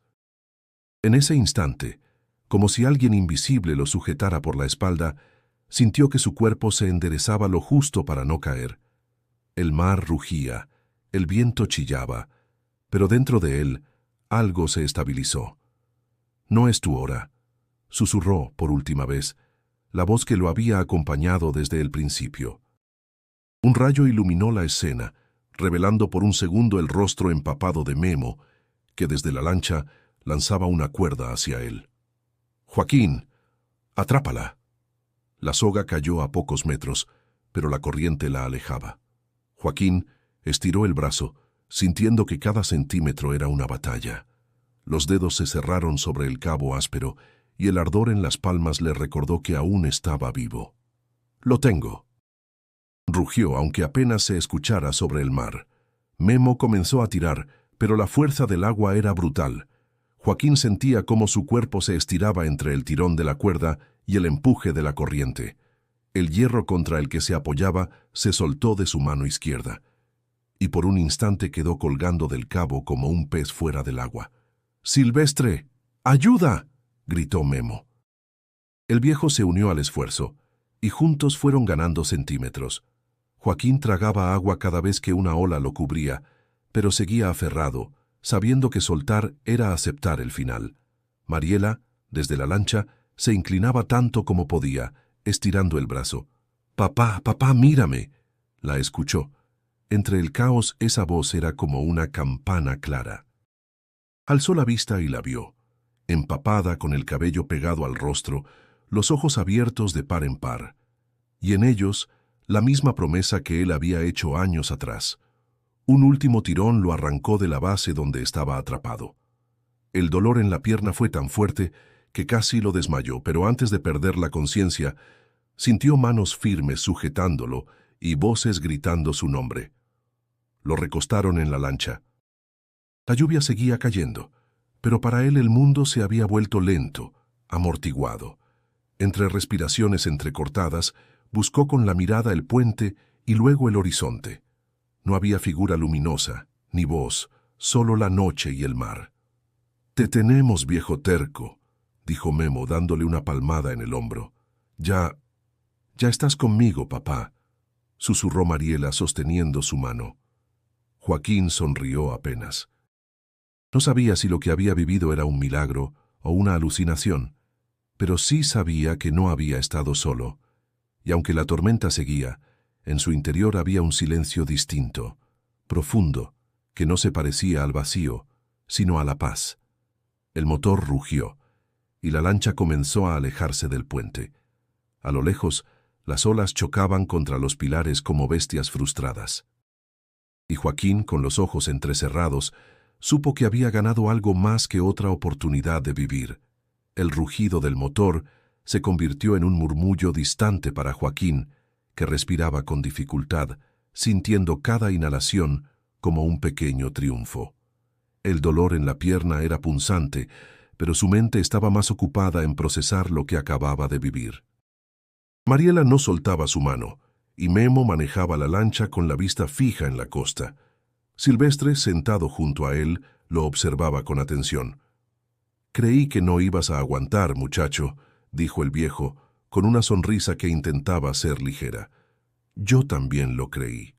En ese instante, como si alguien invisible lo sujetara por la espalda, sintió que su cuerpo se enderezaba lo justo para no caer. El mar rugía, el viento chillaba, pero dentro de él algo se estabilizó. «No es tu hora», susurró por última vez, la voz que lo había acompañado desde el principio. Un rayo iluminó la escena, revelando por un segundo el rostro empapado de Memo, que desde la lancha lanzaba una cuerda hacia él. «Joaquín, atrápala». La soga cayó a pocos metros, pero la corriente la alejaba. Joaquín estiró el brazo, sintiendo que cada centímetro era una batalla. Los dedos se cerraron sobre el cabo áspero y el ardor en las palmas le recordó que aún estaba vivo. «Lo tengo», rugió, aunque apenas se escuchara sobre el mar. Memo comenzó a tirar, pero la fuerza del agua era brutal. Joaquín sentía cómo su cuerpo se estiraba entre el tirón de la cuerda y el empuje de la corriente. El hierro contra el que se apoyaba se soltó de su mano izquierda, y por un instante quedó colgando del cabo como un pez fuera del agua. «Silvestre, ayuda», gritó Memo. El viejo se unió al esfuerzo, y juntos fueron ganando centímetros. Joaquín tragaba agua cada vez que una ola lo cubría, pero seguía aferrado, sabiendo que soltar era aceptar el final. Mariela, desde la lancha, se inclinaba tanto como podía, estirando el brazo. «Papá, papá, mírame», la escuchó. Entre el caos esa voz era como una campana clara. Alzó la vista y la vio, empapada con el cabello pegado al rostro, los ojos abiertos de par en par, y en ellos la misma promesa que él había hecho años atrás. Un último tirón lo arrancó de la base donde estaba atrapado. El dolor en la pierna fue tan fuerte que casi lo desmayó, pero antes de perder la conciencia, sintió manos firmes sujetándolo y voces gritando su nombre. Lo recostaron en la lancha. La lluvia seguía cayendo, pero para él el mundo se había vuelto lento, amortiguado. Entre respiraciones entrecortadas, buscó con la mirada el puente y luego el horizonte. No había figura luminosa, ni voz, solo la noche y el mar. «Te tenemos, viejo terco», dijo Memo dándole una palmada en el hombro. «Ya estás conmigo, papá», susurró Mariela sosteniendo su mano. Joaquín sonrió apenas. No sabía si lo que había vivido era un milagro o una alucinación, pero sí sabía que no había estado solo, y aunque la tormenta seguía, en su interior había un silencio distinto, profundo, que no se parecía al vacío, sino a la paz. El motor rugió, y la lancha comenzó a alejarse del puente. A lo lejos, las olas chocaban contra los pilares como bestias frustradas. Y Joaquín, con los ojos entrecerrados, supo que había ganado algo más que otra oportunidad de vivir. El rugido del motor se convirtió en un murmullo distante para Joaquín, que respiraba con dificultad, sintiendo cada inhalación como un pequeño triunfo. El dolor en la pierna era punzante, pero su mente estaba más ocupada en procesar lo que acababa de vivir. Mariela no soltaba su mano, y Memo manejaba la lancha con la vista fija en la costa. Silvestre, sentado junto a él, lo observaba con atención. «Creí que no ibas a aguantar, muchacho», dijo el viejo, con una sonrisa que intentaba ser ligera. «Yo también lo creí»,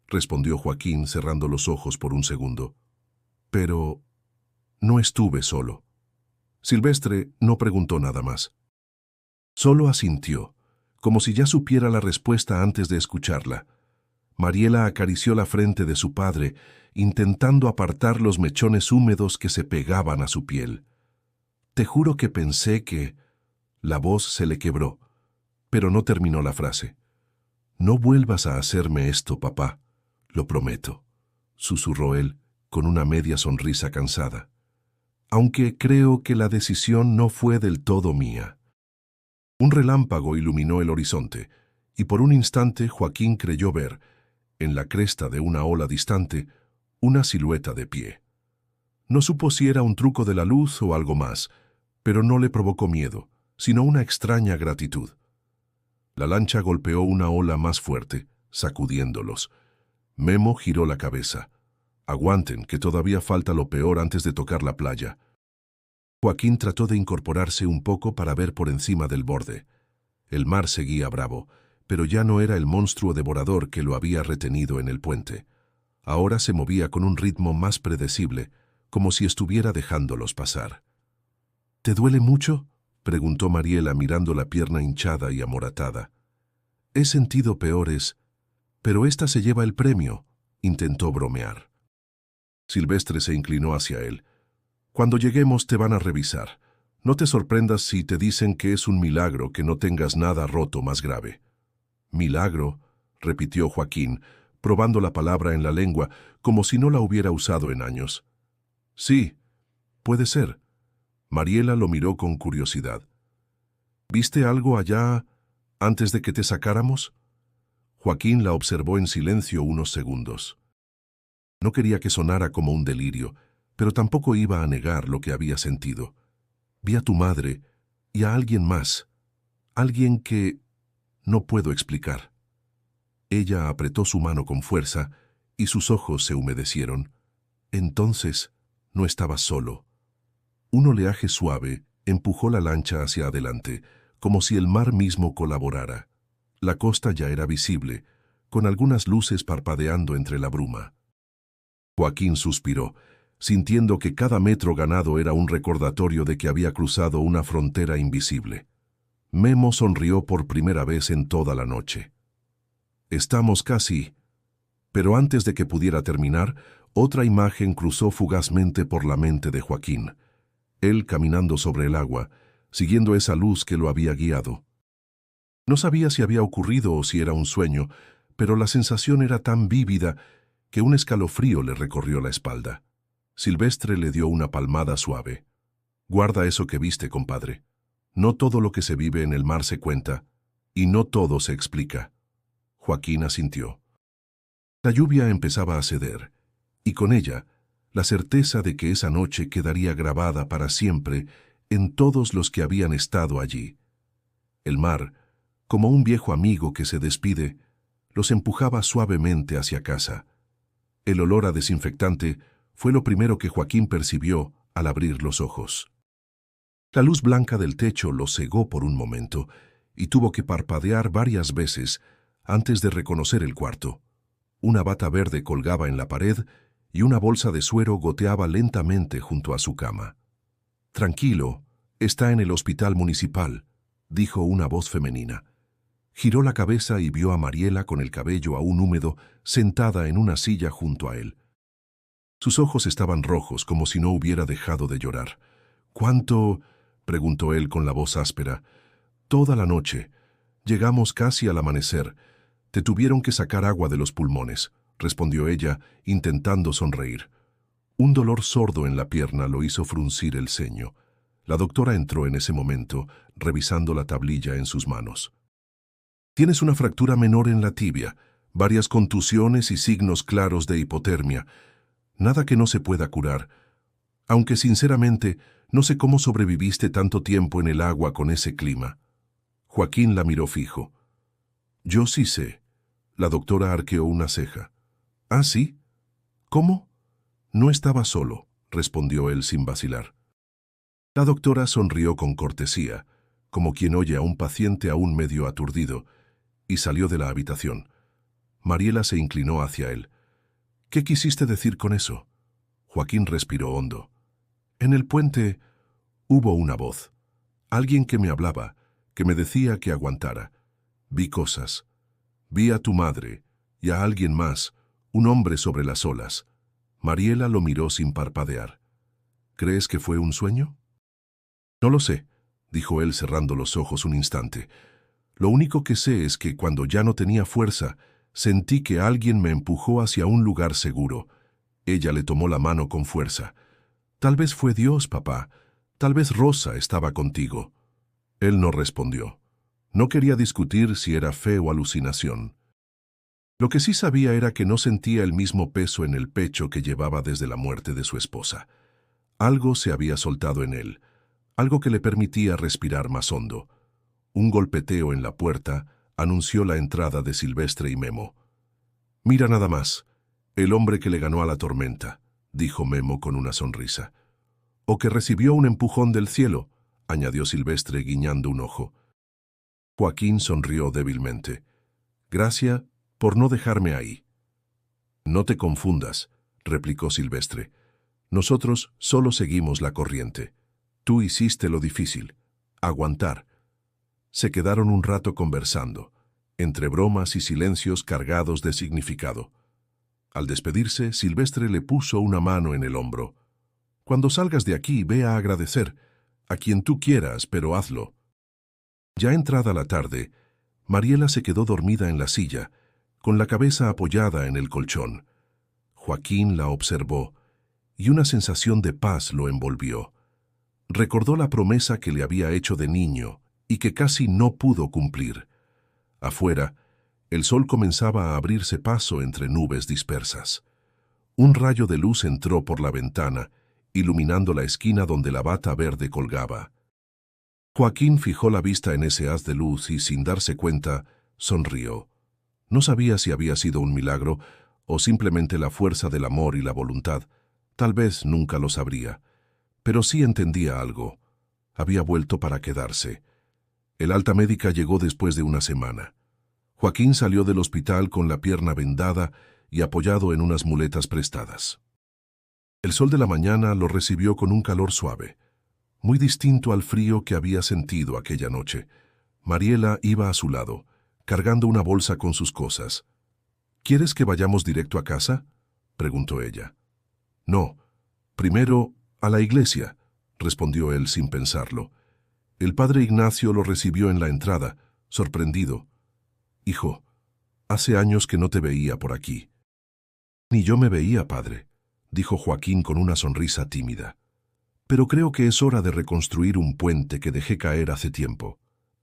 respondió Joaquín cerrando los ojos por un segundo. «Pero no estuve solo». Silvestre no preguntó nada más. Solo asintió, como si ya supiera la respuesta antes de escucharla. Mariela acarició la frente de su padre, intentando apartar los mechones húmedos que se pegaban a su piel. «Te juro que pensé que...» La voz se le quebró, pero no terminó la frase. «No vuelvas a hacerme esto, papá, lo prometo», susurró él, con una media sonrisa cansada. «Aunque creo que la decisión no fue del todo mía». Un relámpago iluminó el horizonte, y por un instante Joaquín creyó ver, en la cresta de una ola distante, una silueta de pie. No supo si era un truco de la luz o algo más, pero no le provocó miedo, sino una extraña gratitud. La lancha golpeó una ola más fuerte, sacudiéndolos. Memo giró la cabeza. «Aguanten, que todavía falta lo peor antes de tocar la playa». Joaquín trató de incorporarse un poco para ver por encima del borde. El mar seguía bravo, pero ya no era el monstruo devorador que lo había retenido en el puente. Ahora se movía con un ritmo más predecible, como si estuviera dejándolos pasar. «¿Te duele mucho?», preguntó Mariela mirando la pierna hinchada y amoratada. «He sentido peores, pero esta se lleva el premio», intentó bromear. Silvestre se inclinó hacia él. «Cuando lleguemos te van a revisar. No te sorprendas si te dicen que es un milagro que no tengas nada roto más grave». «Milagro», repitió Joaquín, probando la palabra en la lengua como si no la hubiera usado en años. «Sí, puede ser». Mariela lo miró con curiosidad. «¿Viste algo allá antes de que te sacáramos?» Joaquín la observó en silencio unos segundos. No quería que sonara como un delirio, pero tampoco iba a negar lo que había sentido. «Vi a tu madre y a alguien más, alguien que no puedo explicar». Ella apretó su mano con fuerza y sus ojos se humedecieron. «Entonces, no estabas solo». Un oleaje suave empujó la lancha hacia adelante, como si el mar mismo colaborara. La costa ya era visible, con algunas luces parpadeando entre la bruma. Joaquín suspiró, sintiendo que cada metro ganado era un recordatorio de que había cruzado una frontera invisible. Memo sonrió por primera vez en toda la noche. Estamos casi... Pero antes de que pudiera terminar, otra imagen cruzó fugazmente por la mente de Joaquín. Él caminando sobre el agua, siguiendo esa luz que lo había guiado. No sabía si había ocurrido o si era un sueño, pero la sensación era tan vívida que un escalofrío le recorrió la espalda. Silvestre le dio una palmada suave. «Guarda eso que viste, compadre. No todo lo que se vive en el mar se cuenta, y no todo se explica». Joaquín asintió. La lluvia empezaba a ceder, y con ella la certeza de que esa noche quedaría grabada para siempre en todos los que habían estado allí. El mar, como un viejo amigo que se despide, los empujaba suavemente hacia casa. El olor a desinfectante fue lo primero que Joaquín percibió al abrir los ojos. La luz blanca del techo lo cegó por un momento y tuvo que parpadear varias veces antes de reconocer el cuarto. Una bata verde colgaba en la pared y una bolsa de suero goteaba lentamente junto a su cama. «Tranquilo, está en el hospital municipal», dijo una voz femenina. Giró la cabeza y vio a Mariela con el cabello aún húmedo, sentada en una silla junto a él. Sus ojos estaban rojos, como si no hubiera dejado de llorar. «¿Cuánto?», preguntó él con la voz áspera. «Toda la noche. Llegamos casi al amanecer. Te tuvieron que sacar agua de los pulmones», respondió ella, intentando sonreír. Un dolor sordo en la pierna lo hizo fruncir el ceño. La doctora entró en ese momento, revisando la tablilla en sus manos. «Tienes una fractura menor en la tibia, varias contusiones y signos claros de hipotermia. Nada que no se pueda curar. Aunque sinceramente no sé cómo sobreviviste tanto tiempo en el agua con ese clima». Joaquín la miró fijo. «Yo sí sé». La doctora arqueó una ceja. «¿Ah, sí? ¿Cómo?» «No estaba solo», respondió él sin vacilar. La doctora sonrió con cortesía, como quien oye a un paciente aún medio aturdido, y salió de la habitación. Mariela se inclinó hacia él. «¿Qué quisiste decir con eso?» Joaquín respiró hondo. «En el puente hubo una voz. Alguien que me hablaba, que me decía que aguantara. Vi cosas. Vi a tu madre y a alguien más, un hombre sobre las olas». Mariela lo miró sin parpadear. «¿Crees que fue un sueño?» «No lo sé», dijo él cerrando los ojos un instante. «Lo único que sé es que cuando ya no tenía fuerza, sentí que alguien me empujó hacia un lugar seguro. Ella le tomó la mano con fuerza. Tal vez fue Dios, papá. Tal vez Rosa estaba contigo». Él no respondió. No quería discutir si era fe o alucinación. Lo que sí sabía era que no sentía el mismo peso en el pecho que llevaba desde la muerte de su esposa. Algo se había soltado en él, algo que le permitía respirar más hondo. Un golpeteo en la puerta anunció la entrada de Silvestre y Memo. «Mira nada más, el hombre que le ganó a la tormenta», dijo Memo con una sonrisa. «O que recibió un empujón del cielo», añadió Silvestre guiñando un ojo. Joaquín sonrió débilmente. «Gracias por no dejarme ahí». «No te confundas», replicó Silvestre. «Nosotros solo seguimos la corriente. Tú hiciste lo difícil, aguantar». Se quedaron un rato conversando, entre bromas y silencios cargados de significado. Al despedirse, Silvestre le puso una mano en el hombro. «Cuando salgas de aquí, ve a agradecer, a quien tú quieras, pero hazlo». Ya entrada la tarde, Mariela se quedó dormida en la silla, con la cabeza apoyada en el colchón. Joaquín la observó, y una sensación de paz lo envolvió. Recordó la promesa que le había hecho de niño y que casi no pudo cumplir. Afuera, el sol comenzaba a abrirse paso entre nubes dispersas. Un rayo de luz entró por la ventana, iluminando la esquina donde la bata verde colgaba. Joaquín fijó la vista en ese haz de luz y, sin darse cuenta, sonrió. No sabía si había sido un milagro o simplemente la fuerza del amor y la voluntad. Tal vez nunca lo sabría. Pero sí entendía algo. Había vuelto para quedarse. El alta médica llegó después de una semana. Joaquín salió del hospital con la pierna vendada y apoyado en unas muletas prestadas. El sol de la mañana lo recibió con un calor suave, muy distinto al frío que había sentido aquella noche. Mariela iba a su lado, cargando una bolsa con sus cosas. «¿Quieres que vayamos directo a casa?», preguntó ella. «No, primero a la iglesia», respondió él sin pensarlo. El padre Ignacio lo recibió en la entrada, sorprendido. «Hijo, hace años que no te veía por aquí». «Ni yo me veía, padre», dijo Joaquín con una sonrisa tímida. «Pero creo que es hora de reconstruir un puente que dejé caer hace tiempo».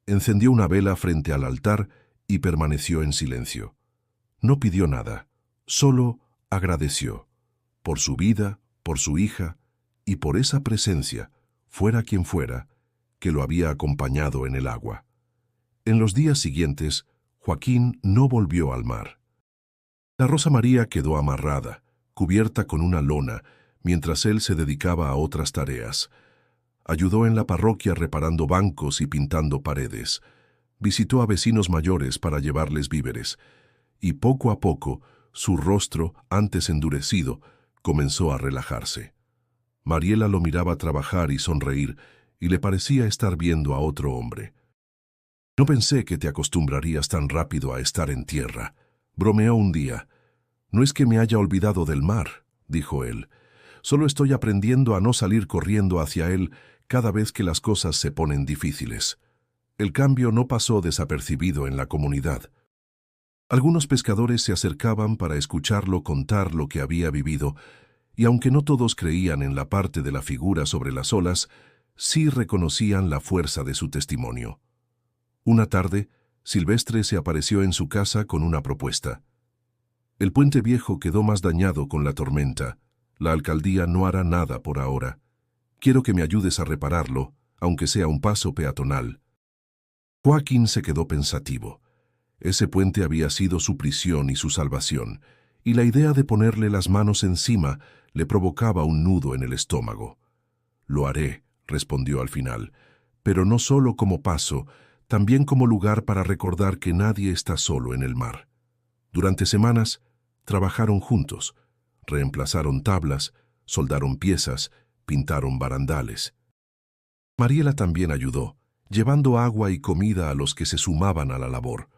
Encendió una vela frente al altar y permaneció en silencio. No pidió nada, solo agradeció, por su vida, por su hija y por esa presencia, fuera quien fuera, que lo había acompañado en el agua. En los días siguientes, Joaquín no volvió al mar. La Rosa María quedó amarrada, cubierta con una lona, mientras él se dedicaba a otras tareas. Ayudó en la parroquia reparando bancos y pintando paredes. Visitó a vecinos mayores para llevarles víveres. Y poco a poco, su rostro, antes endurecido, comenzó a relajarse. Mariela lo miraba trabajar y sonreír, y le parecía estar viendo a otro hombre. «No pensé que te acostumbrarías tan rápido a estar en tierra», bromeó un día. «No es que me haya olvidado del mar», dijo él. «Solo estoy aprendiendo a no salir corriendo hacia él cada vez que las cosas se ponen difíciles». El cambio no pasó desapercibido en la comunidad. Algunos pescadores se acercaban para escucharlo contar lo que había vivido, y aunque no todos creían en la parte de la figura sobre las olas, sí reconocían la fuerza de su testimonio. Una tarde, Silvestre se apareció en su casa con una propuesta. «El puente viejo quedó más dañado con la tormenta. La alcaldía no hará nada por ahora. Quiero que me ayudes a repararlo, aunque sea un paso peatonal». Joaquín se quedó pensativo. Ese puente había sido su prisión y su salvación, y la idea de ponerle las manos encima le provocaba un nudo en el estómago. «Lo haré», respondió al final, «pero no solo como paso, también como lugar para recordar que nadie está solo en el mar». Durante semanas, trabajaron juntos, reemplazaron tablas, soldaron piezas, pintaron barandales. Mariela también ayudó, llevando agua y comida a los que se sumaban a la labor.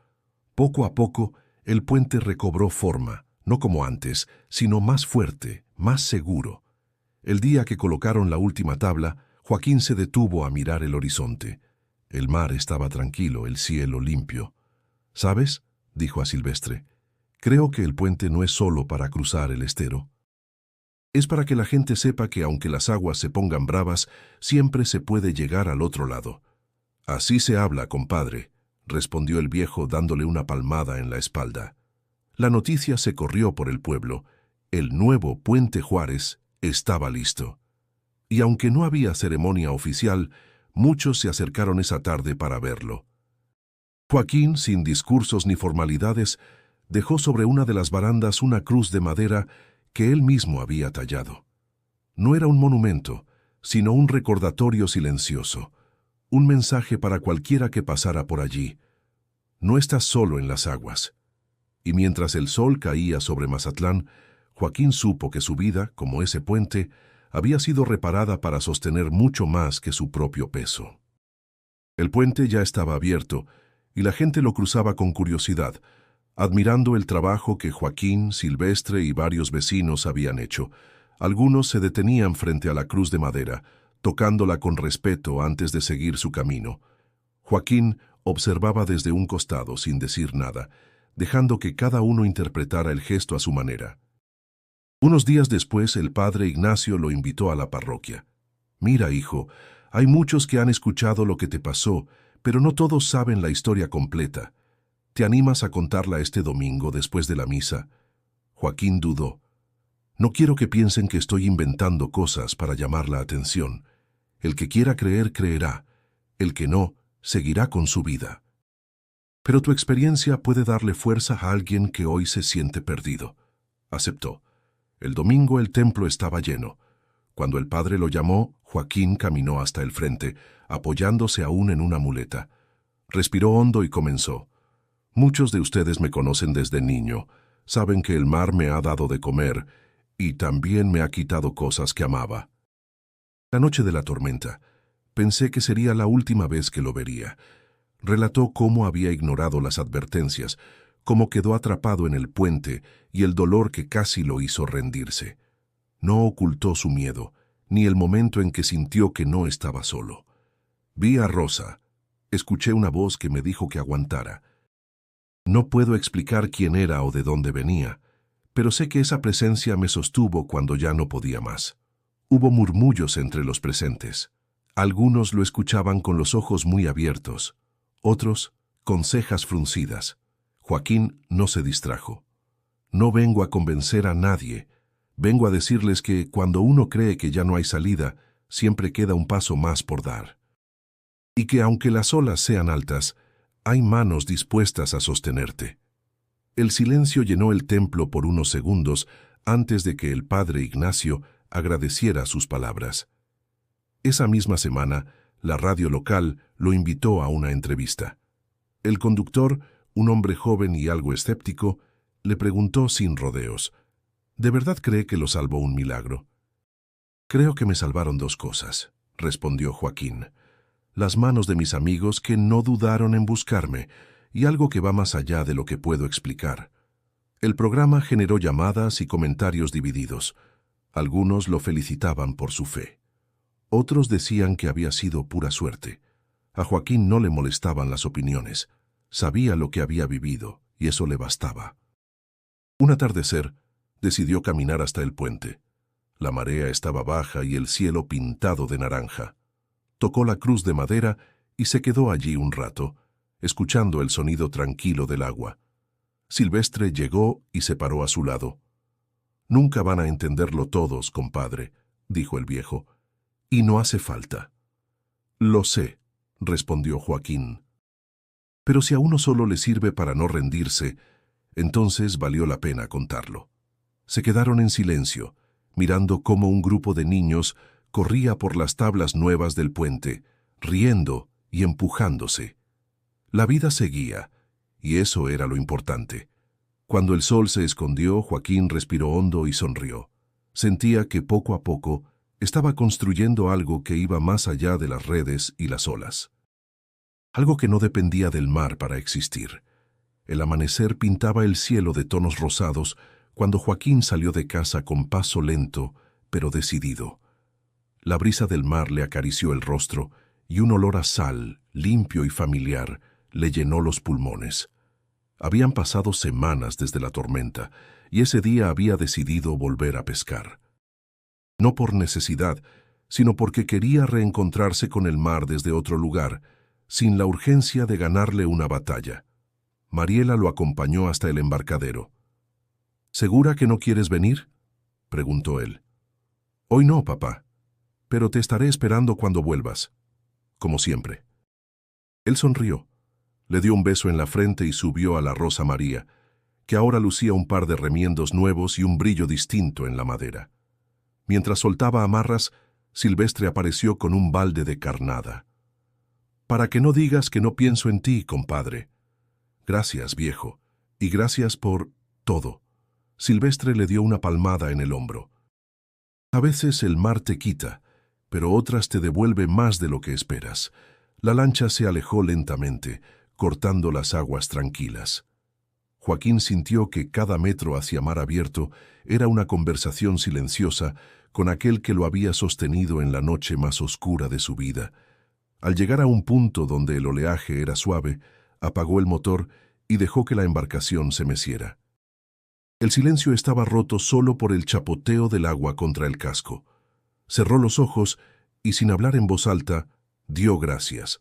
Poco a poco, el puente recobró forma, no como antes, sino más fuerte, más seguro. El día que colocaron la última tabla, Joaquín se detuvo a mirar el horizonte. El mar estaba tranquilo, el cielo limpio. «¿Sabes?», dijo a Silvestre, «creo que el puente no es solo para cruzar el estero. Es para que la gente sepa que aunque las aguas se pongan bravas, siempre se puede llegar al otro lado». «Así se habla, compadre», respondió el viejo dándole una palmada en la espalda. La noticia se corrió por el pueblo. El nuevo Puente Juárez estaba listo. Y aunque no había ceremonia oficial, muchos se acercaron esa tarde para verlo. Joaquín, sin discursos ni formalidades, dejó sobre una de las barandas una cruz de madera que él mismo había tallado. No era un monumento, sino un recordatorio silencioso, un mensaje para cualquiera que pasara por allí. No estás solo en las aguas. Y mientras el sol caía sobre Mazatlán, Joaquín supo que su vida, como ese puente, había sido reparada para sostener mucho más que su propio peso. El puente ya estaba abierto, y la gente lo cruzaba con curiosidad, admirando el trabajo que Joaquín, Silvestre y varios vecinos habían hecho. Algunos se detenían frente a la cruz de madera, tocándola con respeto antes de seguir su camino. Joaquín observaba desde un costado sin decir nada, dejando que cada uno interpretara el gesto a su manera. Unos días después, el padre Ignacio lo invitó a la parroquia. «Mira, hijo, hay muchos que han escuchado lo que te pasó, pero no todos saben la historia completa. ¿Te animas a contarla este domingo después de la misa?». Joaquín dudó. «No quiero que piensen que estoy inventando cosas para llamar la atención. El que quiera creer, creerá. El que no, seguirá con su vida. Pero tu experiencia puede darle fuerza a alguien que hoy se siente perdido». Aceptó. El domingo el templo estaba lleno. Cuando el padre lo llamó, Joaquín caminó hasta el frente, apoyándose aún en una muleta. Respiró hondo y comenzó. Muchos de ustedes me conocen desde niño, saben que el mar me ha dado de comer y también me ha quitado cosas que amaba. La noche de la tormenta, pensé que sería la última vez que lo vería. Relató cómo había ignorado las advertencias, cómo quedó atrapado en el puente y el dolor que casi lo hizo rendirse. No ocultó su miedo, ni el momento en que sintió que no estaba solo. Vi a Rosa. Escuché una voz que me dijo que aguantara. No puedo explicar quién era o de dónde venía, pero sé que esa presencia me sostuvo cuando ya no podía más. Hubo murmullos entre los presentes. Algunos lo escuchaban con los ojos muy abiertos, otros con cejas fruncidas. Joaquín no se distrajo. No vengo a convencer a nadie. Vengo a decirles que cuando uno cree que ya no hay salida, siempre queda un paso más por dar. Y que aunque las olas sean altas, hay manos dispuestas a sostenerte. El silencio llenó el templo por unos segundos antes de que el padre Ignacio agradeciera sus palabras. Esa misma semana, la radio local lo invitó a una entrevista. El conductor, un hombre joven y algo escéptico, le preguntó sin rodeos: ¿de verdad cree que lo salvó un milagro? Creo que me salvaron dos cosas, respondió Joaquín. Las manos de mis amigos que no dudaron en buscarme, y algo que va más allá de lo que puedo explicar. El programa generó llamadas y comentarios divididos. Algunos lo felicitaban por su fe. Otros decían que había sido pura suerte. A Joaquín no le molestaban las opiniones. Sabía lo que había vivido, y eso le bastaba. Un atardecer, decidió caminar hasta el puente. La marea estaba baja y el cielo pintado de naranja. Tocó la cruz de madera y se quedó allí un rato, escuchando el sonido tranquilo del agua. Silvestre llegó y se paró a su lado. «Nunca van a entenderlo todos, compadre», dijo el viejo, «y no hace falta». «Lo sé», respondió Joaquín. «Pero si a uno solo le sirve para no rendirse, entonces valió la pena contarlo». Se quedaron en silencio, mirando cómo un grupo de niños corría por las tablas nuevas del puente, riendo y empujándose. La vida seguía, y eso era lo importante. Cuando el sol se escondió, Joaquín respiró hondo y sonrió. Sentía que poco a poco estaba construyendo algo que iba más allá de las redes y las olas. Algo que no dependía del mar para existir. El amanecer pintaba el cielo de tonos rosados cuando Joaquín salió de casa con paso lento, pero decidido. La brisa del mar le acarició el rostro y un olor a sal, limpio y familiar, le llenó los pulmones. Habían pasado semanas desde la tormenta y ese día había decidido volver a pescar. No por necesidad, sino porque quería reencontrarse con el mar desde otro lugar, sin la urgencia de ganarle una batalla. Mariela lo acompañó hasta el embarcadero. «¿Segura que no quieres venir?», preguntó él. «Hoy no, papá, pero te estaré esperando cuando vuelvas, como siempre». Él sonrió, le dio un beso en la frente y subió a la Rosa María, que ahora lucía un par de remiendos nuevos y un brillo distinto en la madera. Mientras soltaba amarras, Silvestre apareció con un balde de carnada. «Para que no digas que no pienso en ti, compadre». «Gracias, viejo, y gracias por todo». Silvestre le dio una palmada en el hombro. «A veces el mar te quita, pero otras te devuelve más de lo que esperas». La lancha se alejó lentamente, cortando las aguas tranquilas. Joaquín sintió que cada metro hacia mar abierto era una conversación silenciosa con aquel que lo había sostenido en la noche más oscura de su vida. Al llegar a un punto donde el oleaje era suave, apagó el motor y dejó que la embarcación se meciera. El silencio estaba roto solo por el chapoteo del agua contra el casco. Cerró los ojos y, sin hablar en voz alta, dio gracias.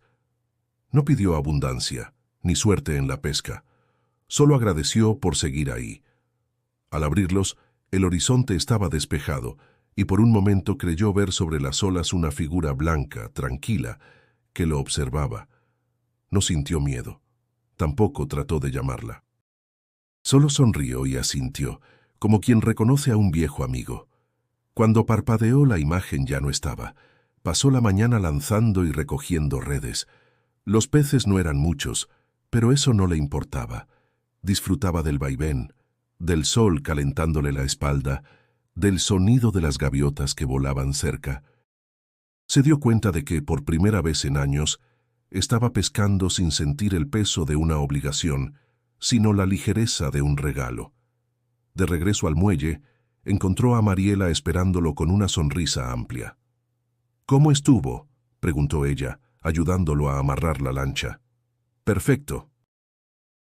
No pidió abundancia, ni suerte en la pesca. Solo agradeció por seguir ahí. Al abrirlos, el horizonte estaba despejado, y por un momento creyó ver sobre las olas una figura blanca, tranquila, que lo observaba. No sintió miedo. Tampoco trató de llamarla. Solo sonrió y asintió, como quien reconoce a un viejo amigo. Cuando parpadeó, la imagen ya no estaba. Pasó la mañana lanzando y recogiendo redes. Los peces no eran muchos, Pero eso no le importaba. Disfrutaba del vaivén, del sol calentándole la espalda, del sonido de las gaviotas que volaban cerca. Se dio cuenta de que, por primera vez en años, estaba pescando sin sentir el peso de una obligación, sino la ligereza de un regalo. De regreso al muelle, encontró a Mariela esperándolo con una sonrisa amplia. «¿Cómo estuvo?», preguntó ella, ayudándolo a amarrar la lancha. «Perfecto».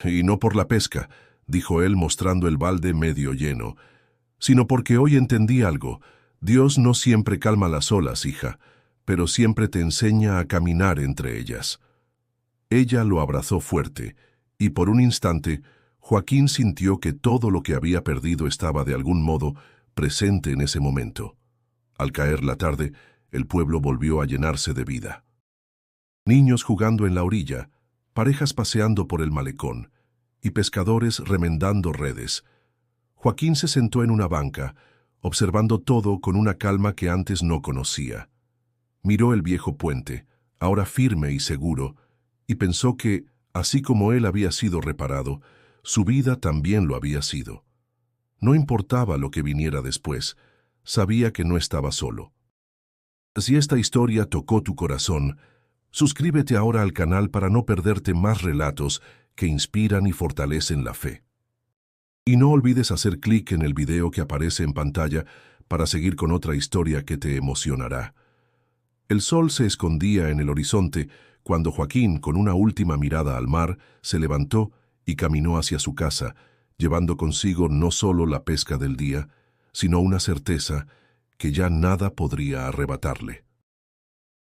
«Y no por la pesca», dijo él mostrando el balde medio lleno, «sino porque hoy entendí algo. Dios no siempre calma las olas, hija, pero siempre te enseña a caminar entre ellas». Ella lo abrazó fuerte, y por un instante, Joaquín sintió que todo lo que había perdido estaba de algún modo presente en ese momento. Al caer la tarde, el pueblo volvió a llenarse de vida. Niños jugando en la orilla, parejas paseando por el malecón y pescadores remendando redes. Joaquín se sentó en una banca, observando todo con una calma que antes no conocía. Miró el viejo puente, ahora firme y seguro, y pensó que, así como él había sido reparado, su vida también lo había sido. No importaba lo que viniera después, sabía que no estaba solo. Si esta historia tocó tu corazón, suscríbete ahora al canal para no perderte más relatos que inspiran y fortalecen la fe. Y no olvides hacer clic en el video que aparece en pantalla para seguir con otra historia que te emocionará. El sol se escondía en el horizonte cuando Joaquín, con una última mirada al mar, se levantó y caminó hacia su casa, llevando consigo no solo la pesca del día, sino una certeza que ya nada podría arrebatarle.